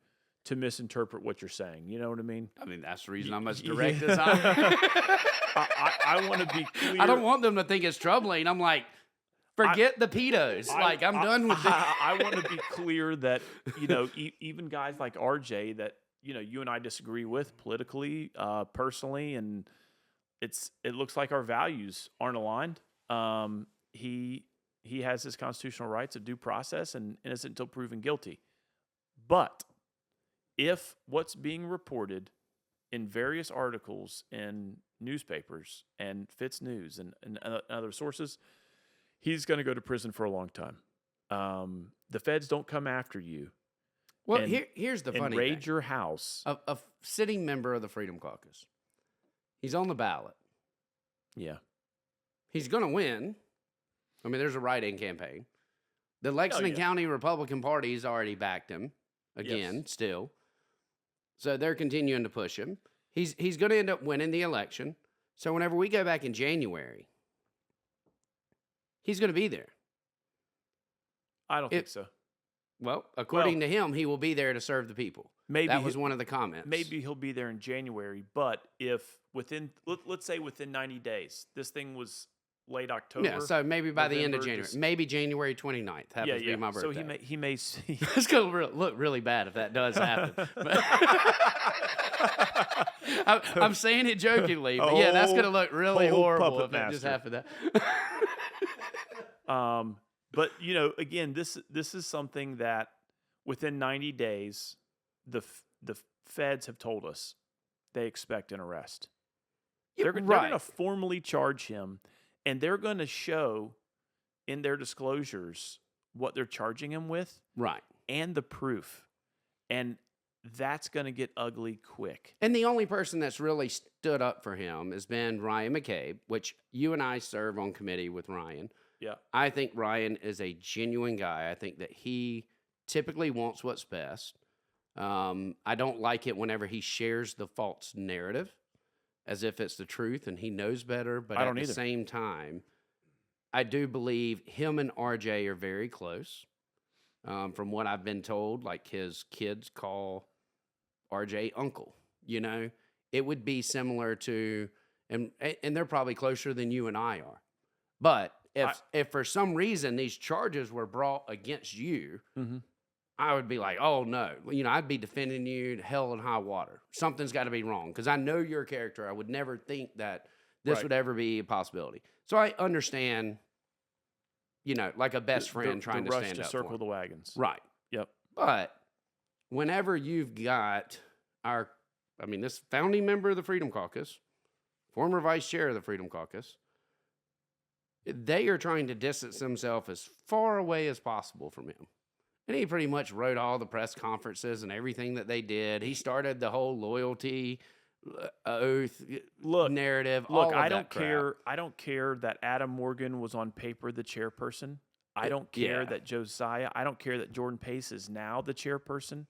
misinterpret what you're saying. You know what I mean? I mean, that's the reason I'm as direct as I I want to be clear. I don't want them to think it's troubling. I'm like, forget the pedos. I'm done with it. I want to be clear that, even guys like RJ that, you and I disagree with politically, personally, and it looks like our values aren't aligned. He has his constitutional rights of due process and innocent until proven guilty. But if what's being reported in various articles in newspapers and Fitz News and other sources, he's going to go to prison for a long time. The feds don't come after you. Well, here's the funny thing. Raid your house. A sitting member of the Freedom Caucus. He's on the ballot. Yeah. He's going to win. I mean, there's a write-in campaign. The Lexington County Republican Party has already backed him again, still. So they're continuing to push him. He's going to end up winning the election. So whenever we go back in January, he's going to be there. I don't think so. Well, according to him, he will be there to serve the people. Maybe that was one of the comments. Maybe he'll be there in January, but if let's say within 90 days, this thing was late October. Yeah, so maybe by the end of January. Maybe January 29th happens to be my birthday. So he may see. It's going to look really bad if that does happen. I'm saying it jokingly, but yeah, that's going to look really horrible if it just happened. But again, this is something that within 90 days, the feds have told us they expect an arrest. They're going to formally charge him, and they're going to show in their disclosures what they're charging him with, right, and the proof, and that's going to get ugly quick. And the only person that's really stood up for him has been Ryan McCabe, which you and I serve on committee with Ryan. Yeah. I think Ryan is a genuine guy. I think that he typically wants what's best. I don't like it whenever he shares the false narrative as if it's the truth and he knows better. But at the same time, I do believe him and RJ are very close. From what I've been told, like his kids call RJ uncle. It would be similar to, and they're probably closer than you and I are. But if for some reason these charges were brought against you, I would be like, oh no, I'd be defending you to hell and high water. Something's got to be wrong because I know your character. I would never think that this would ever be a possibility. So I understand, like a best friend trying to stand up. The rush to circle the wagons. Right. Yep. But whenever you've got this founding member of the Freedom Caucus, former vice chair of the Freedom Caucus, they are trying to distance themselves as far away as possible from him. And he pretty much wrote all the press conferences and everything that they did. He started the whole loyalty oath, Look, narrative. Look, all of I that don't crap. care. I don't care that Adam Morgan was on paper the chairperson. I don't care yeah. that Josiah. I don't care that Jordan Pace is now the chairperson.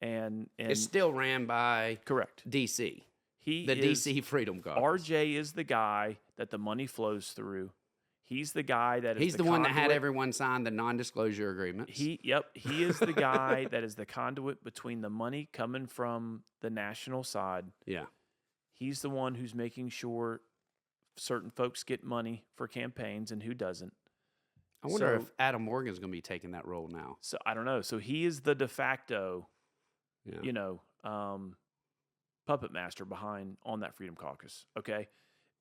And It's still ran by correct. DC. The DC Freedom Caucus. RJ is the guy that the money flows through. He's the guy that is He's the one that had conduit. everyone sign the non-disclosure agreements. He is the guy that is the conduit between the money coming from the national side. Yeah. He's the one who's making sure certain folks get money for campaigns and who doesn't. I wonder if Adam Morgan's going to be taking that role now. So I don't know. So he is the de facto, puppet master behind on that Freedom Caucus. Okay,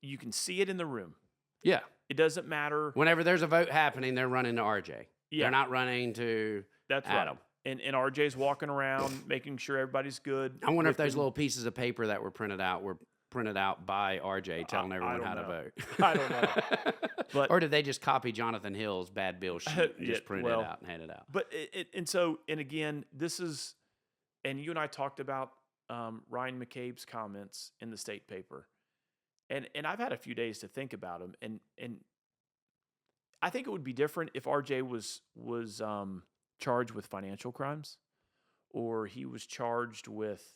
you can see it in the room. Yeah. It doesn't matter. Whenever there's a vote happening, they're running to RJ. Yeah. They're not running to That's Adam. Right. And RJ's walking around making sure everybody's good. I wonder if those little pieces of paper that were printed out by RJ telling everyone how to vote. I don't know. But or did they just copy Jonathan Hill's bad bill sheet and just print it out and hand it out? But and again, this is, and you and I talked about Ryan McCabe's comments in the state paper. And I've had a few days to think about them, and I think it would be different if RJ was charged with financial crimes, or he was charged with.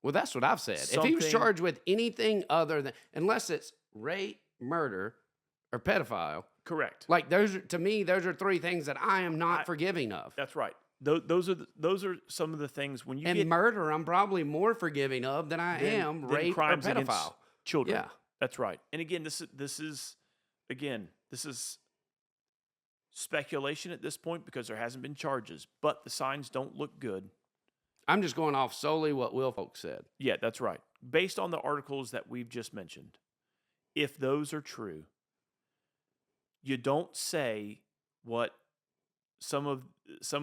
Well, that's what I've said. If he was charged with anything other than, unless it's rape, murder, or pedophile, correct. Like those are, to me, those are three things that I am not forgiving of. That's right. Those are some of the things when you get murder, I'm probably more forgiving of than I am rape or pedophile. Children. Yeah, that's right. And again, this is speculation at this point because there hasn't been charges, but the signs don't look good. I'm just going off solely what Will Folks said. Yeah, that's right. Based on the articles that we've just mentioned, if those are true, you don't say what some of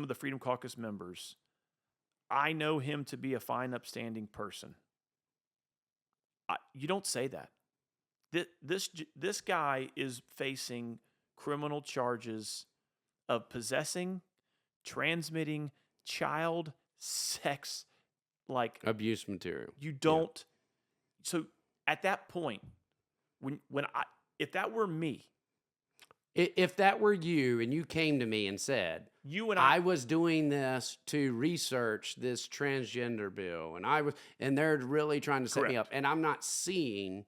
the Freedom Caucus members. I know him to be a fine, upstanding person. You don't say that. This guy is facing criminal charges of possessing, transmitting child sex, like abuse material. You don't. Yeah. So at that point, if that were me, if that were you, and you came to me and said, I was doing this to research this transgender bill, and they're really trying to set me up, and I'm not seeing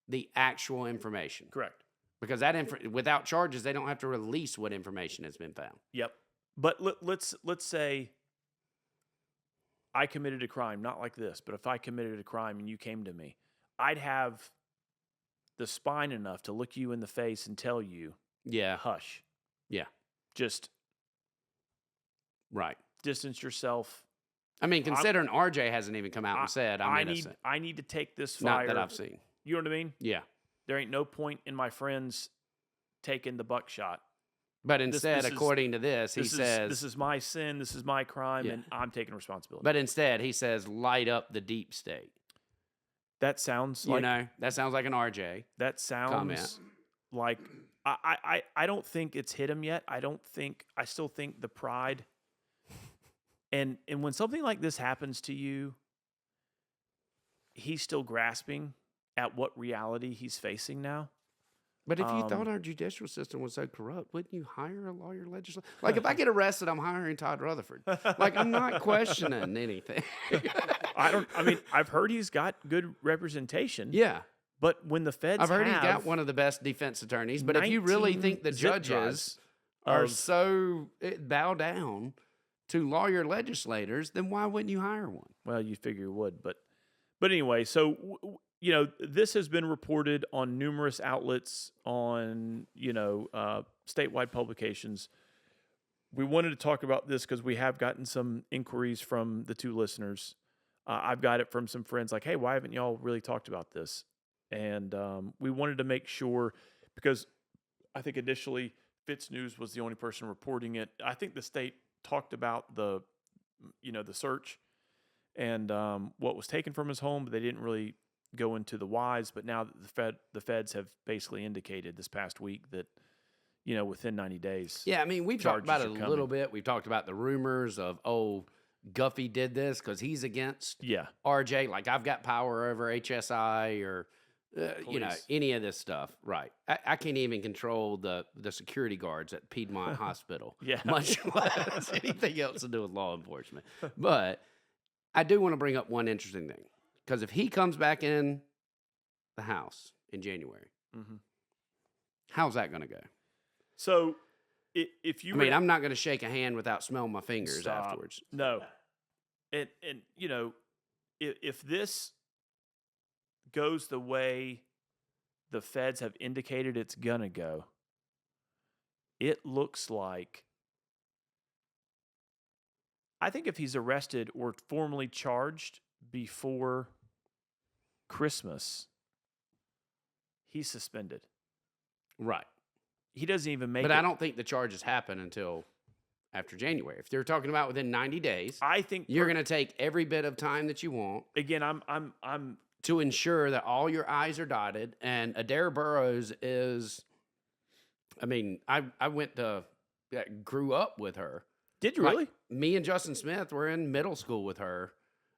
the actual information. Correct. Because without charges, they don't have to release what information has been found. Yep. But let's say I committed a crime, not like this, but if I committed a crime and you came to me, I'd have the spine enough to look you in the face and tell you, yeah, hush. Yeah. Just right. Distance yourself. I mean, considering RJ hasn't even come out and said, I'm innocent. I need to take this fire. Not that I've seen. You know what I mean? Yeah. There ain't no point in my friends taking the buckshot. But instead, according to this, he says, this is my sin, this is my crime, and I'm taking responsibility. But instead, he says, light up the deep state. That sounds like... that sounds like an RJ That sounds comment. Like... I don't think it's hit him yet. I still think the pride. And when something like this happens to you, he's still grasping at what reality he's facing now. But if you thought our judicial system was so corrupt, wouldn't you hire a lawyer legislator? Like, if I get arrested, I'm hiring Todd Rutherford. Like, I'm not questioning anything. I've heard he's got good representation. Yeah. But when the feds I've heard he's got one of the best defense attorneys. But if you really think the judges are so bow down to lawyer legislators, then why wouldn't you hire one? Well, you figure you would. But anyway, so... this has been reported on numerous outlets, on, statewide publications. We wanted to talk about this because we have gotten some inquiries from the two listeners. I've got it from some friends like, hey, why haven't y'all really talked about this? And we wanted to make sure, because I think initially Fitz News was the only person reporting it. I think the state talked about the search and what was taken from his home, but they didn't really go into the whys. But now that the feds have basically indicated this past week that, within 90 days. Yeah, I mean, we've talked about it a little bit. We've talked about the rumors of, Guffey did this because he's against Yeah. RJ. Like, I've got power over HSI or, Police. any of this stuff. Right. I can't even control the security guards at Piedmont Hospital. Yeah. Much less anything else to do with law enforcement. But I do want to bring up one interesting thing. Because if he comes back in the house in January, how's that going to go? So, if you, I'm not going to shake a hand without smelling my fingers afterwards. No, and if this goes the way the feds have indicated it's gonna go, it looks like. I think if he's arrested or formally charged before Christmas, he's suspended. Right. He doesn't even make But it. I don't think the charges happen until after January. If they're talking about within 90 days, I think you're going to take every bit of time that you want. Again, I'm to ensure that all your I's are dotted. And Adair Burrows is, I grew up with her. Did you really? Me and Justin Smith were in middle school with her.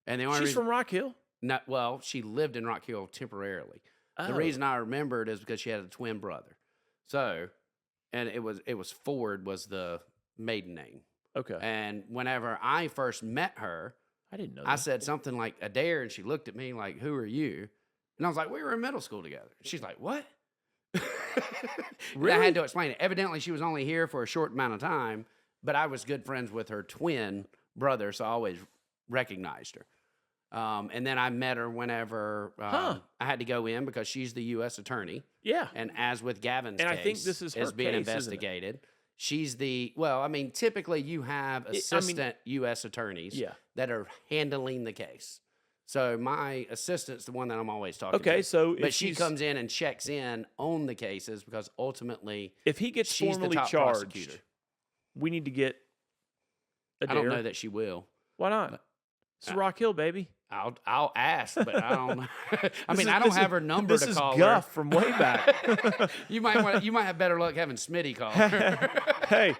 And the only She's reason, from Rock Hill? she lived in Rock Hill temporarily. Oh. The reason I remembered is because she had a twin brother. So, and it was Ford was the maiden name. Okay. And whenever I first met her, I didn't know I that. said something like Adair, and she looked at me like, "Who are you?" And I was like, "We were in middle school together." She's like, "What?" Really? I had to explain it. Evidently, she was only here for a short amount of time, but I was good friends with her twin brother, so I always recognized her. And then I met her whenever I had to go in because she's the U.S. attorney. Yeah. And as with Gavin's And case, I think this is her being case, isn't it? investigated. She's typically you have assistant U.S. attorneys that are handling the case. So my assistant's the one that I'm always talking to. Okay, so but if she she's- comes in and checks in on the cases because ultimately If he gets she's the formally top charged, prosecutor. we need to get I don't Adair. know that she will. Why not? It's Rock Hill, baby. I'll ask, but I don't know. I This don't is- have her number this to is call Guff her. from way back. You might have better luck having Smitty call her. Hey,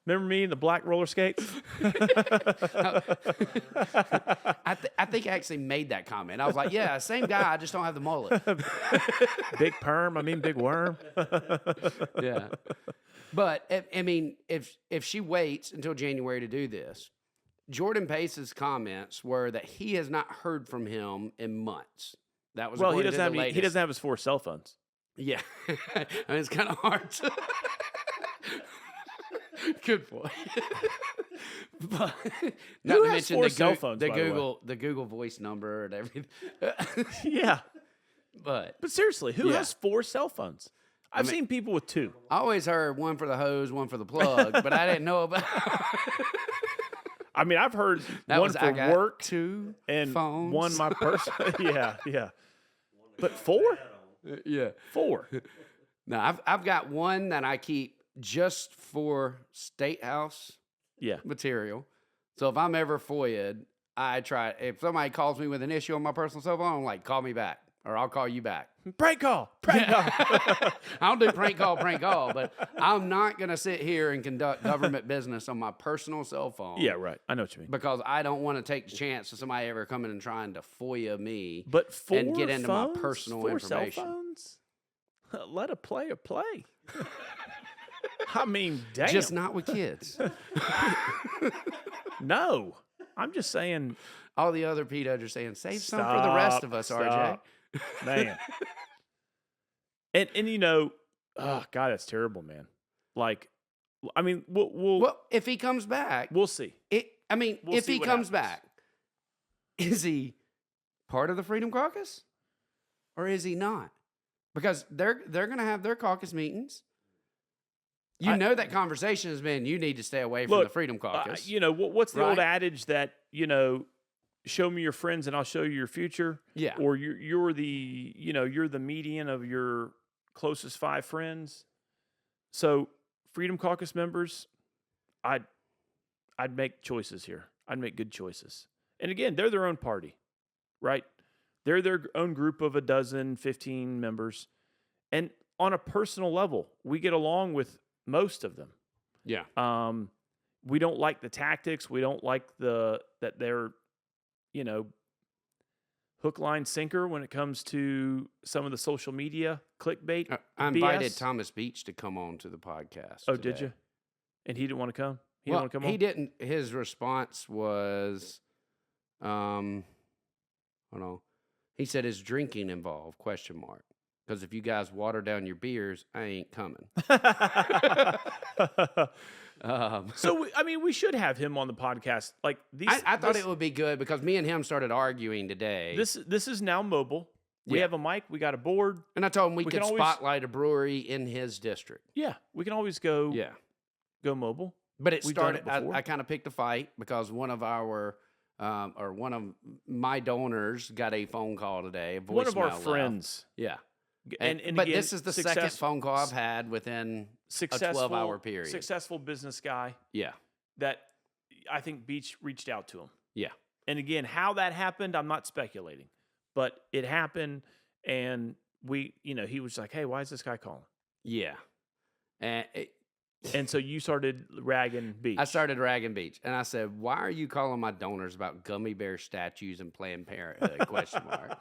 remember me in the black roller skates? I think I actually made that comment. I was like, yeah, same guy, I just don't have the mullet. Big perm, big worm. Yeah. But, if she waits until January to do this, Jordan Pace's comments were that he has not heard from him in months. That was Well, he according to doesn't the have he doesn't have his 4 cell phones. Yeah. It's kind of hard to... Good point. But not Who to has mention 4 the cell phones, the by the way? Google Voice number and everything. Yeah. But But seriously, who Yeah. has 4 cell phones? I've seen people with 2. I always heard one for the hose, one for the plug, but I didn't know about I've heard that. one Was for I got work 2 and phones. one my personal. Yeah. But 4? Yeah. 4. Now I've got one that I keep just for State House Yeah. material. So if I'm ever FOIA'd, I try. If somebody calls me with an issue on my personal cell phone, I'm like, call me back, or I'll call you back. Prank call. Prank call. I don't do prank call, but I'm not going to sit here and conduct government business on my personal cell phone. Yeah, right. I know what you mean. Because I don't want to take the chance of somebody ever coming and trying to FOIA me But 4 and get into phones? my personal 4 information. cell phones? Let a player play. Damn. Just not with kids. No. I'm just saying. All the other pedos are saying, save some for the rest of us, stop. Man. And oh God, that's terrible, man. Like, we'll Well, if he comes back, we'll see. We'll if see he what comes happens. back, is he part of the Freedom Caucus or is he not? Because they're going to have their caucus meetings. That conversation has been, you need to stay away from the Freedom Caucus. What's the old Right? adage that show me your friends and I'll show you your future? Yeah. Or you're the median of your closest 5 friends. So Freedom Caucus members, I'd make choices here. I'd make good choices. And again, they're their own party, right? They're their own group of 12, 15 members. And on a personal level, we get along with most of them. Yeah. we don't like the tactics. We don't like that they're, you know, hook, line, sinker when it comes to some of the social media clickbait. I invited BS. Thomas Beach to come on to the podcast. Oh, today. did you? And he didn't want to come? He Well, didn't want to come on? he didn't. His response was, hold on. He said, "Is drinking involved? Question mark. Because if you guys water down your beers, I ain't coming." So, I mean, we should have him on the podcast. Like these, I thought it would be good because me and him started arguing today. This is now mobile. We Yeah. have a mic. We got a board. And I told him we could can always- spotlight a brewery in his district. Yeah, we can always go Yeah. go mobile. But it We've done started, it before. I kind of picked a fight because one of our, or one of my donors got a phone call today. A One of our voicemail left. friends. Yeah. And but again, this is the second phone call I've had within a 12-hour period. Successful business guy Yeah. that I think Beach reached out to him. Yeah. And again, how that happened, I'm not speculating, but it happened, and he was like, "Hey, why is this guy calling?" Yeah. And And so you started ragging Beach. I started ragging Beach, and I said, "Why are you calling my donors about gummy bear statues and Planned Parenthood?" Question mark.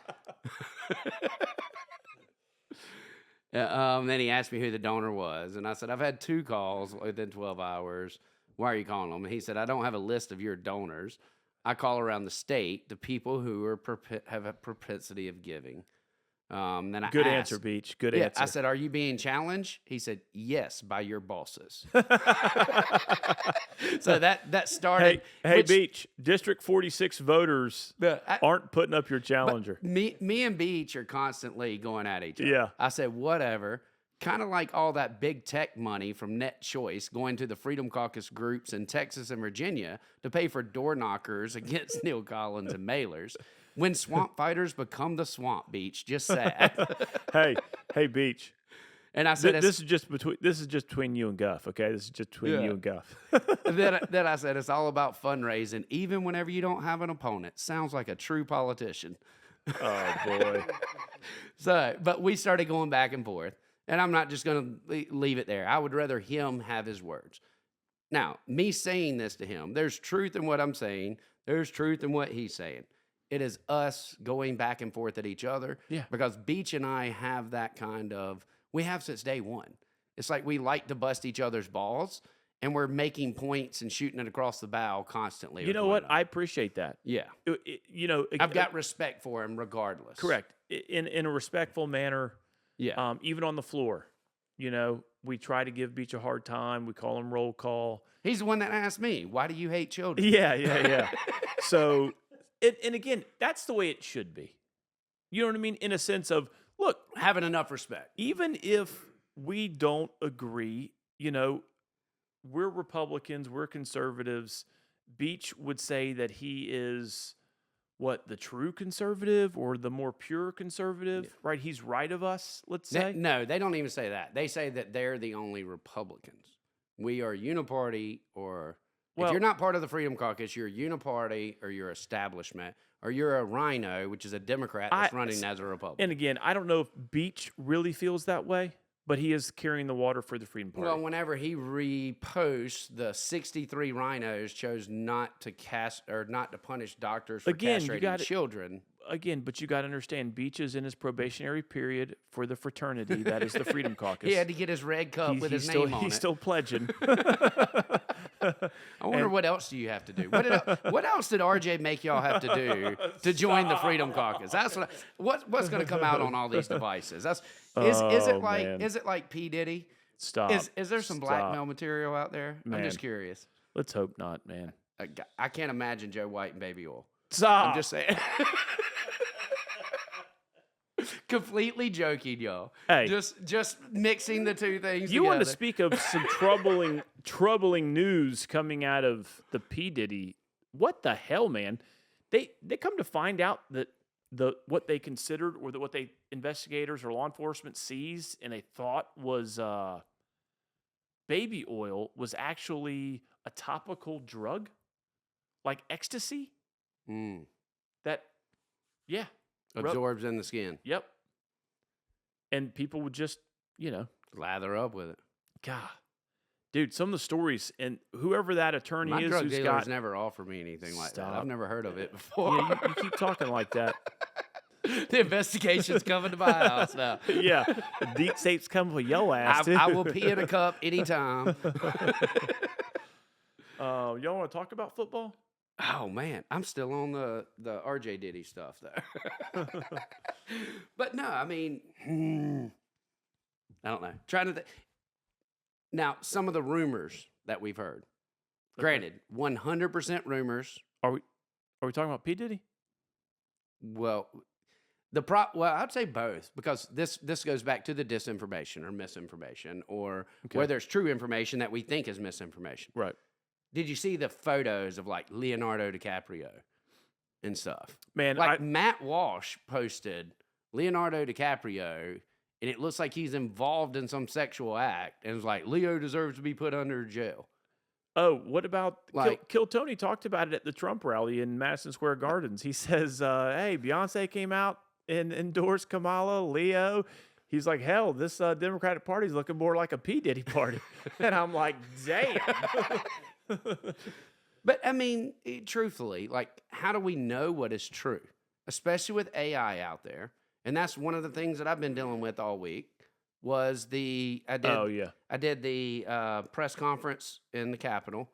Then he asked me who the donor was, and I said, "I've had 2 calls within 12 hours. Why are you calling them?" And he said, "I don't have a list of your donors. I call around the state to people who are have a propensity of giving." Then I Good asked, answer, Beach. Good yeah, answer. I said, "Are you being challenged?" He said, "Yes, by your bosses." So that started. Hey, Beach. District 46 voters aren't putting up your challenger. Me and Beach are constantly going at each other. Yeah. I said, whatever. Kind of like all that big tech money from Net Choice going to the Freedom Caucus groups in Texas and Virginia to pay for door knockers against Neil Collins and mailers. When swamp fighters become the swamp, Beach, just sad. hey, Beach. And I said, this is just between you and Guff, okay? This is just between you and Guff. then I said, it's all about fundraising, even whenever you don't have an opponent. Sounds like a true politician. Oh boy. So, but we started going back and forth, and I'm not just going to leave it there. I would rather him have his words. Now, me saying this to him, there's truth in what I'm saying. There's truth in what he's saying. It is us going back and forth at each other. Yeah. Because Beach and I have that kind of, we have since day one. It's like we like to bust each other's balls, and we're making points and shooting it across the bow constantly. You know what? I appreciate that. Yeah. I've I've got respect for him regardless. correct in a respectful manner. Yeah. Even on the floor, we try to give Beach a hard time. We call him roll call. He's the one that asked me, "Why do you hate children?" Yeah. So, and again, that's the way it should be. You know what I mean? In a sense of, look, Having enough respect. even if we don't agree, we're Republicans, we're conservatives. Beach would say that he is the true conservative or the more pure conservative, right? He's right of us, let's say. No, they don't even say that. They say that they're the only Republicans. We are uniparty, or if you're not part of the Freedom Caucus, you're uniparty or you're establishment, or you're a rhino, which is a Democrat that's running as a Republican. And again, I don't know if Beach really feels that way, but he is carrying the water for the Freedom Party. Well, whenever he reposts, the 63 rhinos chose not to punish doctors for castrating children. Again, but you got to understand, Beach is in his probationary period for the fraternity that is the Freedom Caucus. He had to get his red cup with his name on it. He's still pledging. I wonder what else do you have to do? What else did RJ make y'all have to do to join the Freedom Caucus? That's what's going to come out on all these devices. Is it like P. Diddy? Stop. Is there some blackmail material out there? Man. I'm just curious. Let's hope not, man. I can't imagine Joe White and baby oil. Stop. I'm just saying. Completely joking, y'all. Hey. Just mixing the two things You together. want to speak of some troubling news coming out of the P. Diddy? What the hell, man? They come to find out that what they considered or what they investigators or law enforcement seized and they thought was baby oil was actually a topical drug, like ecstasy. Mm. That, yeah, Absorbs in the skin. yep. And people would just, Lather up with it. God, Dude, some of the stories, and whoever that attorney My is drug who's dealers got... never offer me anything like that. Stop. I've never heard of it before. Yeah, you keep talking like that. The investigation's coming to my house now. Yeah, the deep state's coming for your ass, too. I will pee in a cup anytime. Y'all want to talk about football? Oh man, I'm still on the RJ Diddy stuff though. But no, I mean, I don't know. Trying to think. Now, some of the rumors that we've heard. Granted, 100% rumors. Are we talking about P. Diddy? Well, I'd say both, because this goes back to the disinformation or misinformation, or where there's true information that we think is misinformation. Right. Did you see the photos of like Leonardo DiCaprio and stuff? Man, like Matt Walsh posted Leonardo DiCaprio, and it looks like he's involved in some sexual act, and it's like Leo deserves to be put under jail. Oh, what about Like- Kill Tony talked about it at the Trump rally in Madison Square Gardens. He says, hey, Beyonce came out and endorsed Kamala, Leo. He's like, hell, this Democratic Party is looking more like a P. Diddy party. And I'm like, damn. But I mean, truthfully, like, how do we know what is true? Especially with AI out there. And that's one of the things that I've been dealing with all week. Was I did the press conference in the Capitol,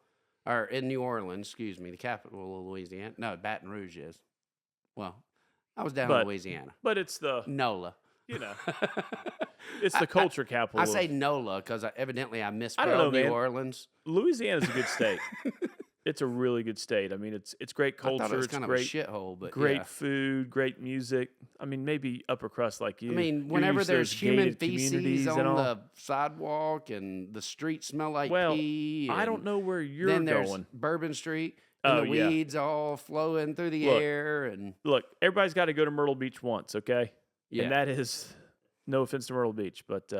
or in New Orleans, excuse me, the capital of Louisiana. No, Baton Rouge is. Well, I was down in Louisiana. But it's the, NOLA. you know, it's the culture capital. I say NOLA because evidently I I don't know, misspelled New man. Orleans. Louisiana's a good state. It's a really good state. I mean, it's great culture. I thought it was it's kind of great, a shithole, but great yeah. food, great music. I mean, maybe upper crust like you. I mean, You're whenever used to there's those human gated feces communities on and all. the sidewalk and the streets smell like Well, pee. I don't and know where you're then there's going. Bourbon Street and Oh, the yeah. weeds all flowing through the Look, air. And Look, everybody's got to go to Myrtle Beach once, okay? yeah, And that is, no offense to Myrtle Beach, but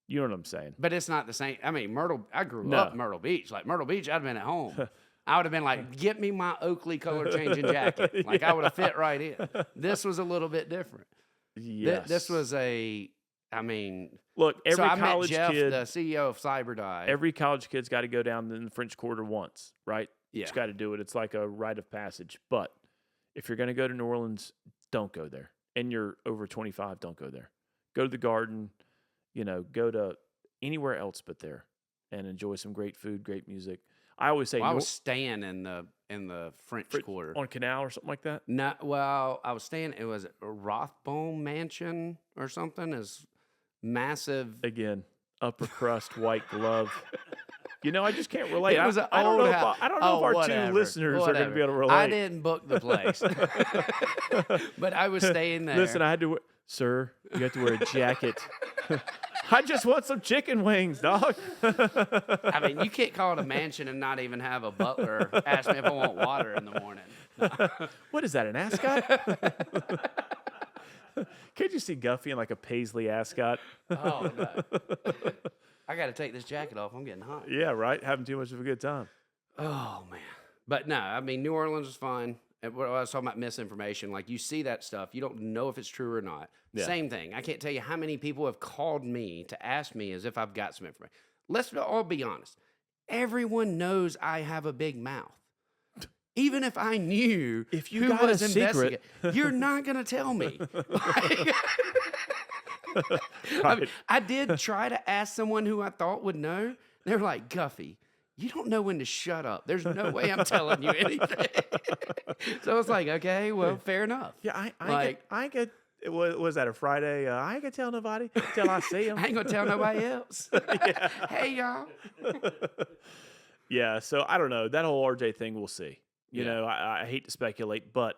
you know what I'm saying. but it's not the same. I mean, I grew No. up in Myrtle Beach. Like Myrtle Beach, I'd been at home. I would have been like, get me my Oakley color changing jacket. Like I would have fit right in. This was a little bit different. Yes. This was I mean, Look, every so I met college Jeff, kid, the CEO of CyberDive. every college kid's got to go down in the French Quarter once, right? Yeah. Just got to do it. It's like a rite of passage. But if you're going to go to New Orleans, don't go there. And you're over 25, don't go there. Go to the Garden, go to anywhere else but there and enjoy some great food, great music. I always say I was staying in the French Quarter. on Canal or something like that. No, well, I was staying. It was a Rothbaum Mansion or something. Is massive. Again, upper crust, white glove. I just can't relate. It was an I don't know old if house. I don't know if our Whatever, two listeners are going to whatever. be able to relate. I didn't book the place, but I was staying there. Listen, I had to. Sir, you have to wear a jacket. I just want some chicken wings, dog. I mean, you can't call it a mansion and not even have a butler ask me if I want water in the morning. What is that, an ascot? Can't you see Guffey in like a paisley ascot? Oh no! I got to take this jacket off. I'm getting hot. Yeah, right. Having too much of a good time. Oh man! But no, I mean, New Orleans was fun. And what I was talking about misinformation, like you see that stuff, you don't know if it's true or not. Yeah. Same thing. I can't tell you how many people have called me to ask me as if I've got some information. Let's all be honest. Everyone knows I have a big mouth. Even if I knew If you who got a was secret- investigating, you're not going to tell me. I mean, I did try to ask someone who I thought would know. They were like, Guffey, you don't know when to shut up. There's no way I'm telling you anything. So I was like, okay, well, fair enough. Yeah, Like- I get. Was that a Friday? I ain't gonna tell nobody till I see him. I ain't going to tell nobody else. Hey, y'all. Yeah, so I don't know. That whole RJ thing, we'll see. I hate to speculate, but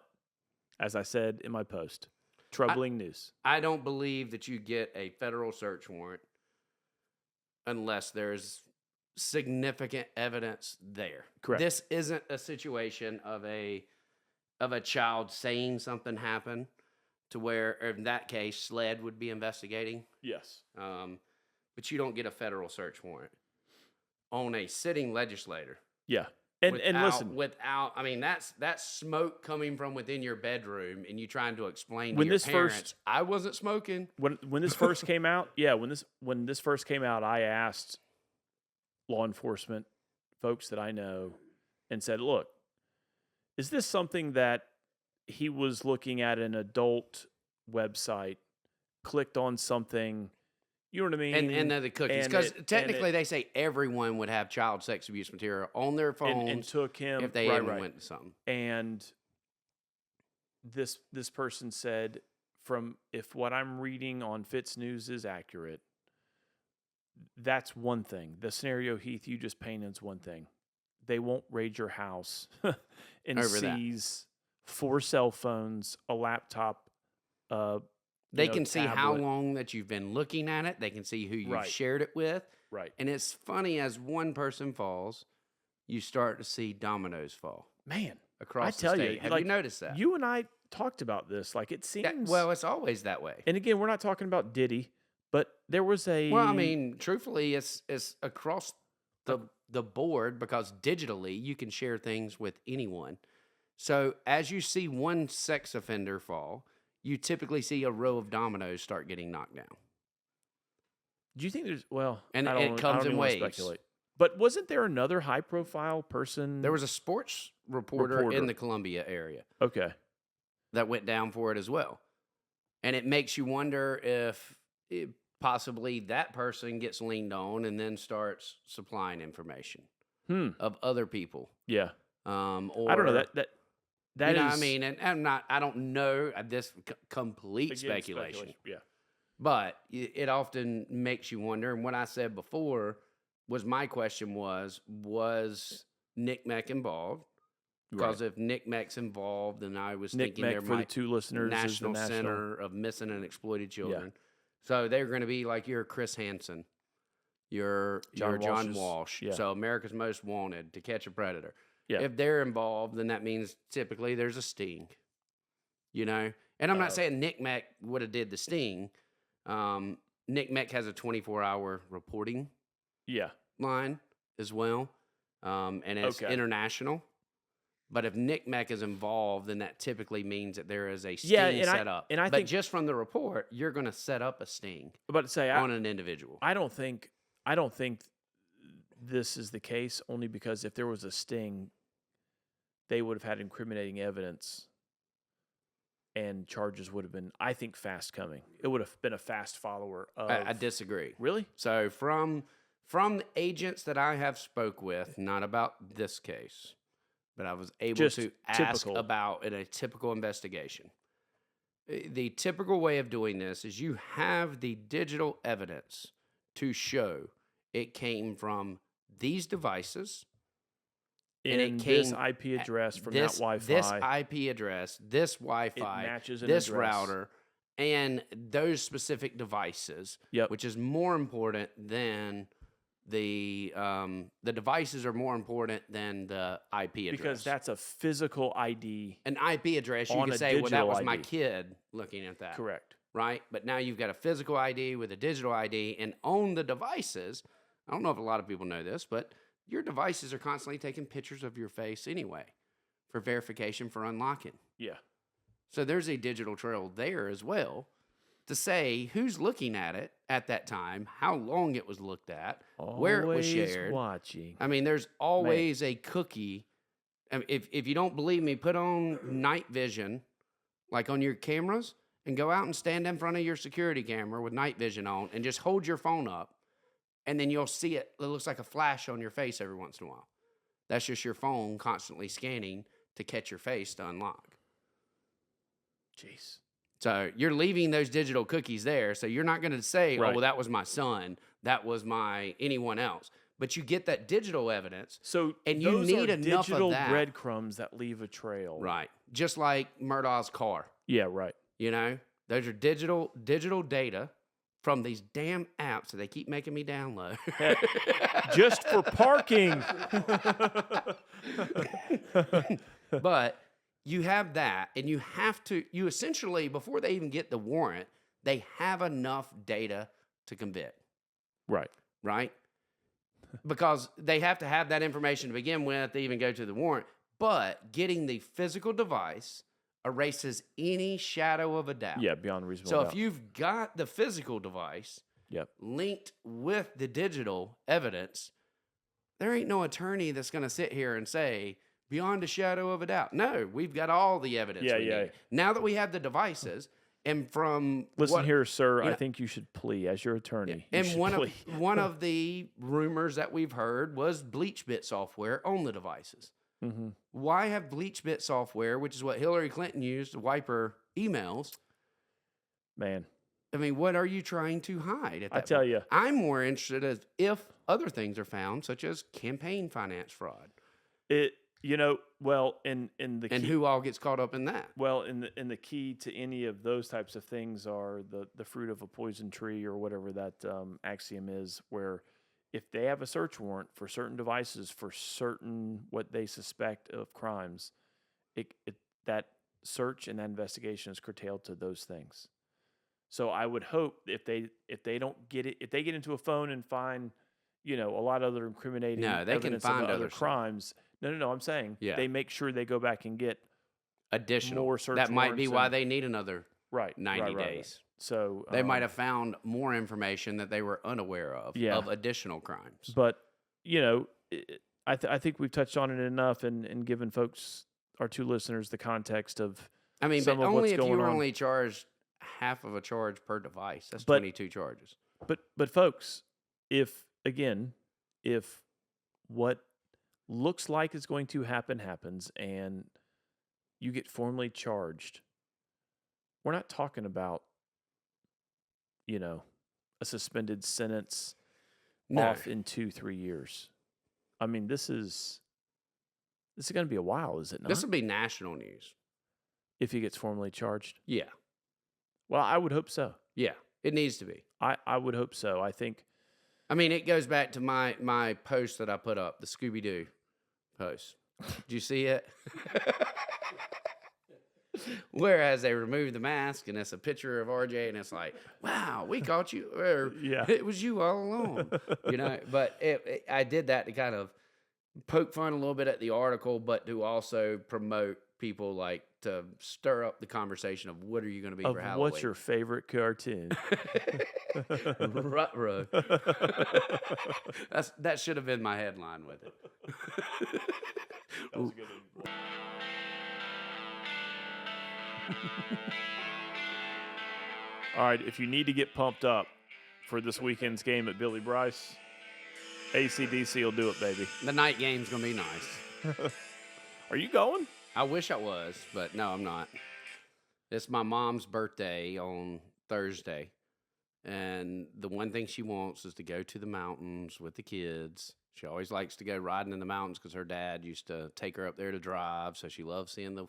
as I said in my post, troubling news. I don't believe that you get a federal search warrant unless there's significant evidence there. Correct. This isn't a situation of a child saying something happened to where, in that case, SLED would be investigating. Yes. But you don't get a federal search warrant on a sitting legislator. Yeah. And listen, without, I mean, that's smoke coming from within your bedroom, and you trying to explain to When your this parents, first- I wasn't smoking. when this first came out, when this first came out, I asked law enforcement folks that I know and said, look, is this something that he was looking at an adult website, clicked on something, you know what I mean? And then the cookies. Because technically they say everyone would have child sex abuse material on their phones and took him if they even went to something. And this person said, from if what I'm reading on Fitz News is accurate, that's one thing. The scenario, Heath, you just painted is one thing. They won't raid your house and Over seize 4 cell phones, a laptop. They can see how tablet. long that you've been looking at it. They can see who you've Right. shared it with. Right. And it's funny, as one person falls, you start to see dominoes fall Man, across I tell the you, state. Have like, you noticed that? you and I talked about this. Like, it seems. Well, it's always that way. And again, we're not talking about Diddy, but there was a. Well, I mean, truthfully, it's across the board, because digitally you can share things with anyone. So as you see one sex offender fall, you typically see a row of dominoes start getting knocked down. Do you think there's. Well, And I it don't, comes I don't in even wanna waves. speculate. But wasn't there another high profile person? There was a sports reporter in the Columbia area Okay. that went down for it as well. And it makes you wonder if possibly that person gets leaned on and then starts supplying information of other people. Yeah. Or, I don't know that you know, is. I mean, and I don't know this complete again, speculation, Yeah. but it often makes you wonder. And what I said before was, my question was Nick Meck involved? Because if Nick Meck's involved, then I was Nick thinking Meck, there for the might 2 listeners, is the National Center of Missing and Exploited Children. So they're going to be like your Chris Hansen, your John Walsh. Yeah. So America's Most Wanted, To Catch a Predator. Yeah. If they're involved, then that means typically there's a sting, you know? And I'm not saying Nick Meck would have did the sting. Nick Meck has a 24-hour reporting line as well, and it's international. But if Nick Meck is involved, then that typically means that there is a sting set up. And I but think just from the report, you're going to set up a sting on an individual. I don't think this is the case, only because if there was a sting, they would have had incriminating evidence and charges would have been, I think, fast coming. It would have been a fast follower of... I disagree. Really? So from the agents that I have spoke with, not about this case, but I was able to ask about in a typical investigation. The typical way of doing this is you have the digital evidence to show it came from these devices. And it came this IP address from that Wi-Fi. This IP address, this Wi-Fi, matches this router, and those specific devices, which is more important than the devices are more important than the IP address. Because that's a physical ID. An IP address, you can say, well, that was my kid looking at that. Correct. Right? But now you've got a physical ID with a digital ID, and on the devices, I don't know if a lot of people know this, but your devices are constantly taking pictures of your face anyway for verification for unlocking. Yeah. So there's a digital trail there as well to say who's looking at it at that time, how long it was looked at, where it was shared. Watching. I mean, there's always a cookie. I mean, if you don't believe me, put on night vision, like on your cameras, and go out and stand in front of your security camera with night vision on and just hold your phone up. And then you'll see it. It looks like a flash on your face every once in a while. That's just your phone constantly scanning to catch your face to unlock. Jeez. So you're leaving those digital cookies there. So you're not going to say, right. oh, well, that was my son. That was my anyone else. But you get that digital evidence. So and you need enough digital of that. breadcrumbs that leave a trail. Right. Just like Murdaugh's car. Yeah, right. You know, those are digital data from these damn apps that they keep making me download. Just for parking. But you have that, and you essentially, before they even get the warrant, they have enough data to convict. Right. Right? Because they have to have that information to begin with to even go to the warrant. But getting the physical device erases any shadow of a doubt. Yeah, beyond reasonable doubt. So if you've got the physical device linked with the digital evidence, there ain't no attorney that's going to sit here and say, beyond a shadow of a doubt. No, we've got all the evidence we need. Now that we have the devices, and from Listen here, sir, I think you should plea as your attorney. And one of the rumors that we've heard was BleachBit software on the devices. Mm-hmm. Why have BleachBit software, which is what Hillary Clinton used to wipe her emails? Man. I mean, what are you trying to hide at that I tell you. I'm more interested as if other things are found, such as campaign finance fraud. Well, in the and key, who all gets caught up in that? Well, in the key to any of those types of things are the fruit of a poison tree or whatever that axiom is, where if they have a search warrant for certain devices for certain what they suspect of crimes, that search and that investigation is curtailed to those things. So I would hope if they don't get it, if they get into a phone and find, a lot of other incriminating they can find of other crimes. No, I'm saying they make sure they go back and get additional more search That might be why and, they need another 90 days. Right. So they might have found more information that they were unaware of additional crimes. But I think we've touched on it enough and given folks, our two listeners, the context of. I mean, but only if you were only charged half of a charge per device. That's 22 charges. But folks, if what looks like is going to happens and you get formally charged, we're not talking about, a suspended sentence off in 2-3 years. I mean, this is going to be a while, is it not? This will be national news. If he gets formally charged? Yeah. Well, I would hope so. Yeah, it needs to be. I would hope so. I think. I mean, it goes back to my post that I put up, the Scooby-Doo post. Did you see it? Whereas they remove the mask and it's a picture of RJ and it's like, wow, we caught you. Or, it was you all along. But I did that to kind of poke fun a little bit at the article, but to also promote people like to stir up the conversation of what are you going to be for Halloween? What's your favorite cartoon? Ruh-roh. That should have been my headline with it. That was a good one. All right, if you need to get pumped up for this weekend's game at Billy Bryce, AC/DC will do it, baby. The night game's going to be nice. Are you going? I wish I was, but no, I'm not. It's my mom's birthday on Thursday, and the one thing she wants is to go to the mountains with the kids. She always likes to go riding in the mountains because her dad used to take her up there to drive, so she loves seeing the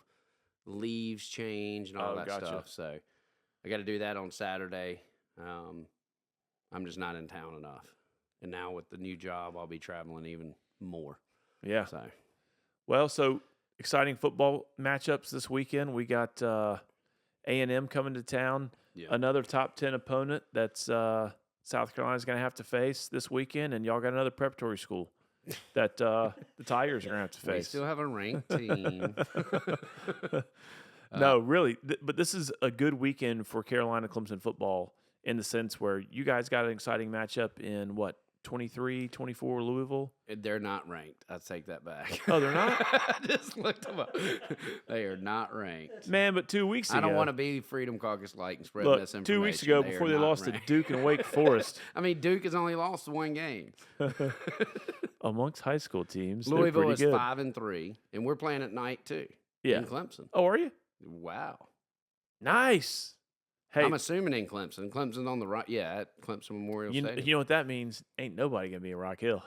leaves change and all that stuff. So I got to do that on Saturday. I'm just not in town enough. And now with the new job, I'll be traveling even more. Yeah. So exciting football matchups this weekend. We got A&M coming to town. Yeah. Another top 10 opponent that's South Carolina's going to have to face this weekend. And y'all got another preparatory school that the Tigers are going to have to face. We still have a ranked team. No, really. But this is a good weekend for Carolina Clemson football in the sense where you guys got an exciting matchup in 23, 24 Louisville? They're not ranked. I'll take that back. Oh, they're not? I just looked them up. They are not ranked. Man, but 2 weeks ago. I don't want to be Freedom Caucus-like and spread misinformation. 2 weeks ago, before they lost to Duke and Wake Forest. I mean, Duke has only lost one game. Amongst high school teams, Louisville is 5-3, and we're playing at night, too. Yeah. In Clemson. Oh, are you? Wow. Nice. Hey, I'm assuming in Clemson. Clemson's on the right. Yeah, at Clemson Memorial Stadium. You know what that means? Ain't nobody going to be in Rock Hill.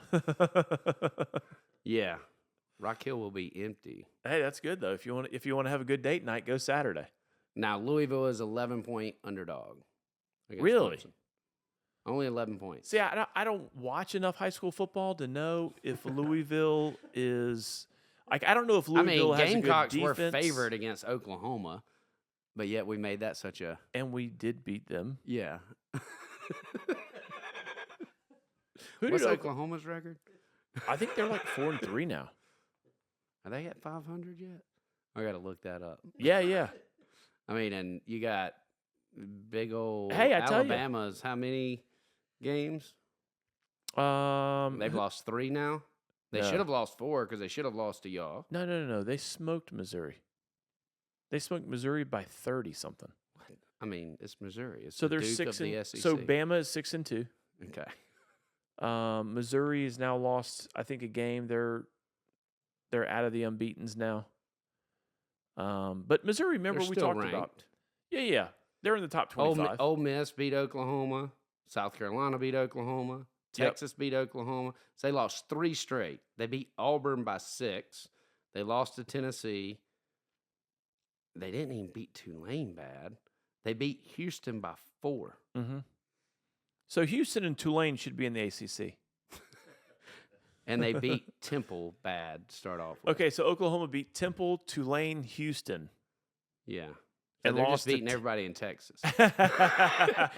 Yeah. Rock Hill will be empty. Hey, that's good, though. If you want to have a good date night, go Saturday. Now, Louisville is 11-point underdog. Really? Clemson. Only 11 points. See, I don't watch enough high school football to know if Louisville is – I don't know if Louisville has a good Gamecocks defense. were favored against Oklahoma. But yet we made that such a... And we did beat them. Yeah. What's Oklahoma's record? I think they're like 4-3 now. Are they at 500 yet? I got to look that up. Yeah. I mean, and you got big old Alabama's how many games? They've lost 3 now? They should have lost 4 because they should have lost to y'all. No. They smoked Missouri. They smoked Missouri by 30-something. I mean, it's Missouri. It's So the they're Duke 6 of the and SEC. so Bama is 6-2. Okay. Missouri has now lost, I think, a game. They're out of the unbeatens now. But Missouri, remember They're we still talked ranked. about? Yeah. They're in the top 25. Ole Miss beat Oklahoma. South Carolina beat Oklahoma. Texas beat Oklahoma. So they lost 3 straight. They beat Auburn by 6. They lost to Tennessee. They didn't even beat Tulane bad. They beat Houston by 4. Mm-hmm. So Houston and Tulane should be in the ACC. And they beat Temple bad to start off with. Okay, so Oklahoma beat Temple, Tulane, Houston. Yeah. So And they're lost just beating to everybody in Texas.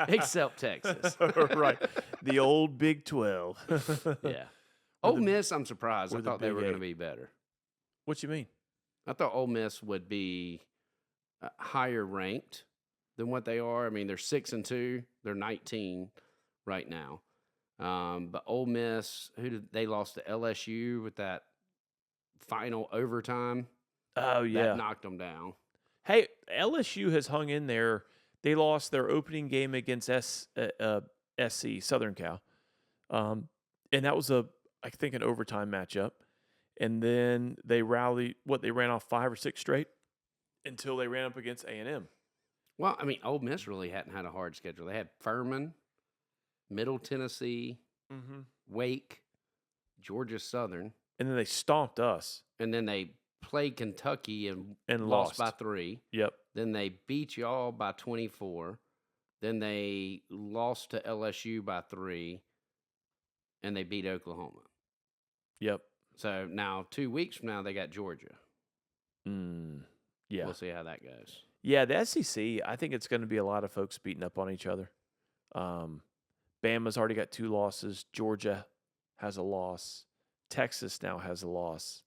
Except Texas. Right. The old Big 12. Yeah. Ole Miss, I'm surprised. I the thought they Big were going to Eight. be better. What you mean? I thought Ole Miss would be higher ranked than what they are. I mean, they're 6-2. They're 19 right now. But Ole Miss, they lost to LSU with that final overtime. Oh, yeah. That knocked them down. Hey, LSU has hung in there. They lost their opening game against SC, Southern Cal. And that was, I think, an overtime matchup. And then they rallied, they ran off 5 or 6 straight until they ran up against A&M. Well, I mean, Ole Miss really hadn't had a hard schedule. They had Furman, Middle Tennessee, Wake, Georgia Southern. And then they stomped us. And then they played Kentucky and lost by 3. Yep. Then they beat y'all by 24. Then they lost to LSU by 3. And they beat Oklahoma. Yep. So now 2 weeks from now, they got Georgia. Yeah. We'll see how that goes. Yeah, the SEC, I think it's going to be a lot of folks beating up on each other. Bama's already got 2 losses. Georgia has a loss. Texas now has a loss.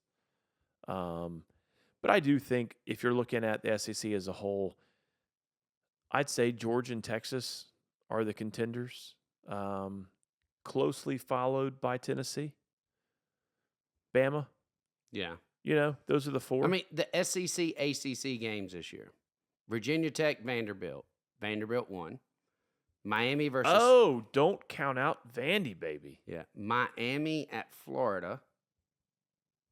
But I do think if you're looking at the SEC as a whole, I'd say Georgia and Texas are the contenders, closely followed by Tennessee. Bama. Yeah. Those are the 4. I mean, the SEC, ACC games this year. Virginia Tech, Vanderbilt. Vanderbilt won. Miami versus... Oh, don't count out Vandy, baby. Yeah. Miami at Florida.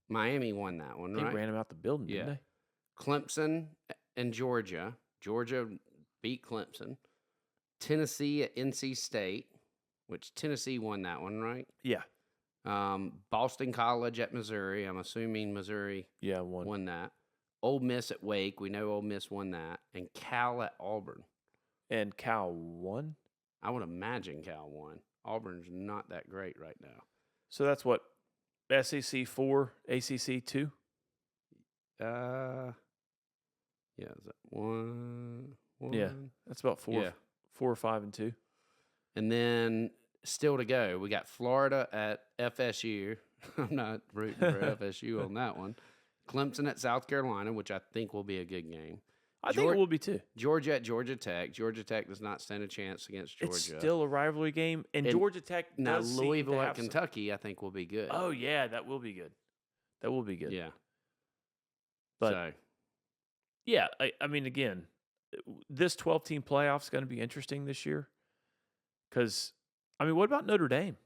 Miami won that one, They right? ran them out the building, didn't they? Clemson and Georgia. Georgia beat Clemson. Tennessee at NC State, which Tennessee won that one, right? Yeah. Boston College at Missouri. I'm assuming Missouri won that. Ole Miss at Wake. We know Ole Miss won that. And Cal at Auburn. And Cal won? I would imagine Cal won. Auburn's not that great right now. So that's what? SEC 4, ACC 2? Yeah, is that 1? Yeah, that's about 4. Yeah. 4 or 5 and 2. And then still to go, we got Florida at FSU. I'm not rooting for FSU on that one. Clemson at South Carolina, which I think will be a good game. I think it will be too. Georgia at Georgia Tech. Georgia Tech does not stand a chance against Georgia. It's still a rivalry game, and Georgia Tech now does Louisville seem to at have Kentucky, I think will be good. Oh yeah, that will be good. That will be good. Yeah. But yeah, I mean, again, this 12-team playoff is going to be interesting this year. Because, I mean, what about Notre Dame?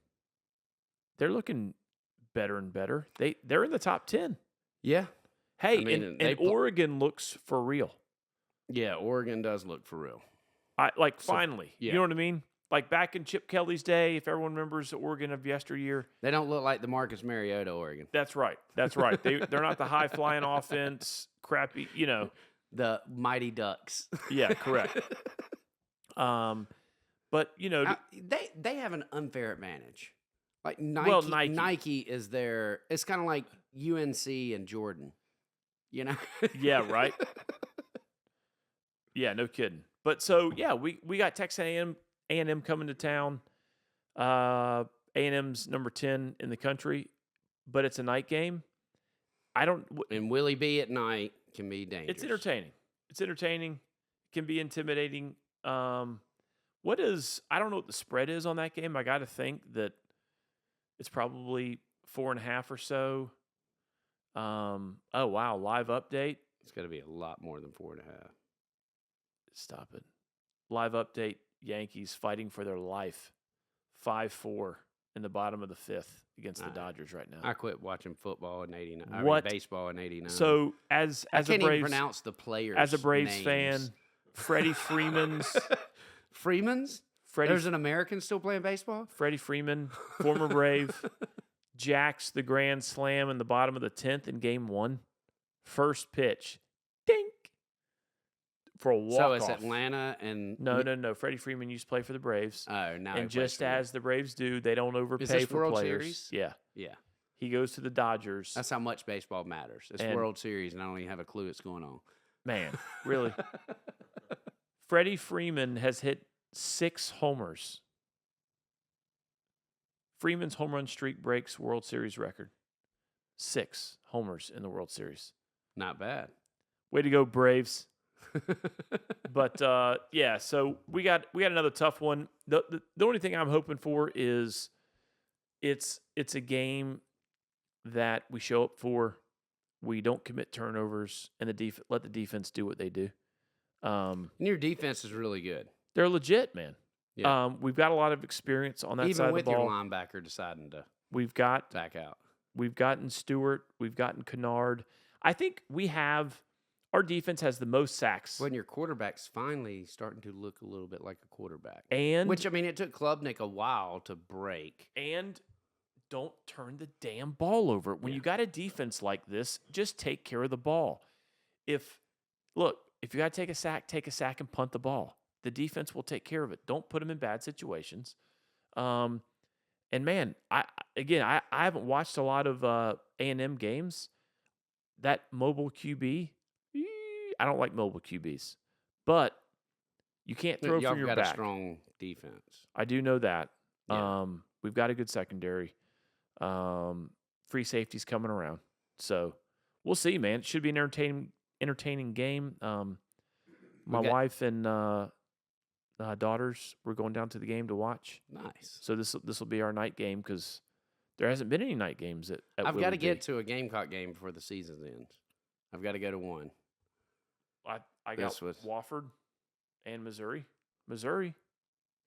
They're looking better and better. They're in the top 10. Yeah. Hey, I mean, and Oregon looks for real. Yeah, Oregon does look for real. Finally. You know what I mean? Like back in Chip Kelly's day, if everyone remembers Oregon of yesteryear. They don't look like the Marcus Mariota Oregon. That's right. They're not the high-flying offense, crappy, The Mighty Ducks. Yeah, correct. But, they have an unfair advantage. Like Nike is their, it's kind of like UNC and Jordan, Yeah, right. Yeah, no kidding. But so, yeah, we got Texas A&M coming to town. A&M's number 10 in the country, but it's a night game. And Willie B at night can be dangerous. It's entertaining. It can be intimidating. I don't know what the spread is on that game. I got to think that it's probably 4.5 or so. Oh, wow. Live update. It's got to be a lot more than 4.5. Stop it. Live update. Yankees fighting for their life. 5-4 in the bottom of the 5th against the Dodgers right now. I quit watching football in '89. What? Baseball in '89. So as I a can't Braves, even pronounce the players. as a Braves names. fan, Freddie Freeman's. There's an American still playing baseball? Freddie Freeman, former Brave, jacks the grand slam in the bottom of the 10th in Game 1. First pitch. Dink. For a walk-off. So it's Atlanta and... No. Freddie Freeman used to play for the Braves. Oh, now and just as the Braves do, they don't overpay Is this for World players. Series? Yeah. Yeah. He goes to the Dodgers. That's how much baseball matters. It's And- World Series, and I don't even have a clue what's going on. Man, really. Freddie Freeman has hit 6 homers. Freeman's home run streak breaks World Series record. 6 homers in the World Series. Not bad. Way to go, Braves. But yeah, so we got another tough one. The only thing I'm hoping for is it's a game that we show up for. We don't commit turnovers, and let the defense do what they do. And your defense is really good. They're legit, man. Yeah. We've got a lot of experience on that Even side of with the your ball. linebacker deciding to We've got back out. We've gotten Stewart. We've gotten Kennard. I think our defense has the most sacks. When your quarterback's finally starting to look a little bit like a quarterback. And Which, I mean, it took Klubnik a while to break. And don't turn the damn ball over. When you got a defense like this, just take care of the ball. If you got to take a sack and punt the ball. The defense will take care of it. Don't put them in bad situations. And man, I haven't watched a lot of A&M games. That mobile QB, I don't like mobile QBs, but you can't throw Y'all from your got back. a strong defense. I do know that. Yeah. We've got a good secondary. Free safety's coming around, so we'll see, man. It should be an entertaining game. My wife and daughters, we're going down to the game to watch. Nice. So this will be our night game because there hasn't been any night games at I've got to Willie get D. to a Gamecock game before the season ends. I've got to go to one. I got Wofford and Missouri.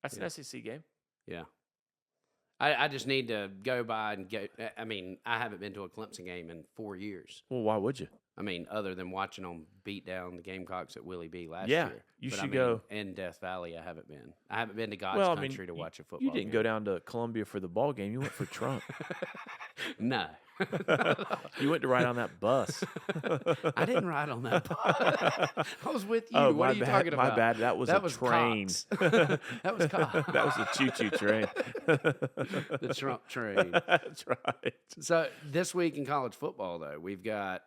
That's an SEC game. Yeah. I just need to go by and go. I mean, I haven't been to a Clemson game in 4 years. Well, why would you? I mean, other than watching them beat down the Gamecocks at Willie B last Yeah, year. you But, should I mean, go. In Death Valley, I haven't been. I haven't been to God's country to watch a football You didn't go down to Columbia for the ball game. You went for Trump. No. You went to ride on that bus. I didn't ride on that bus. I was with you. Oh, what my are you bad. talking about? My bad. That was a train. Cox. That was Cox. That was a choo-choo train. The Trump train. That's right. So this week in college football, though, we've got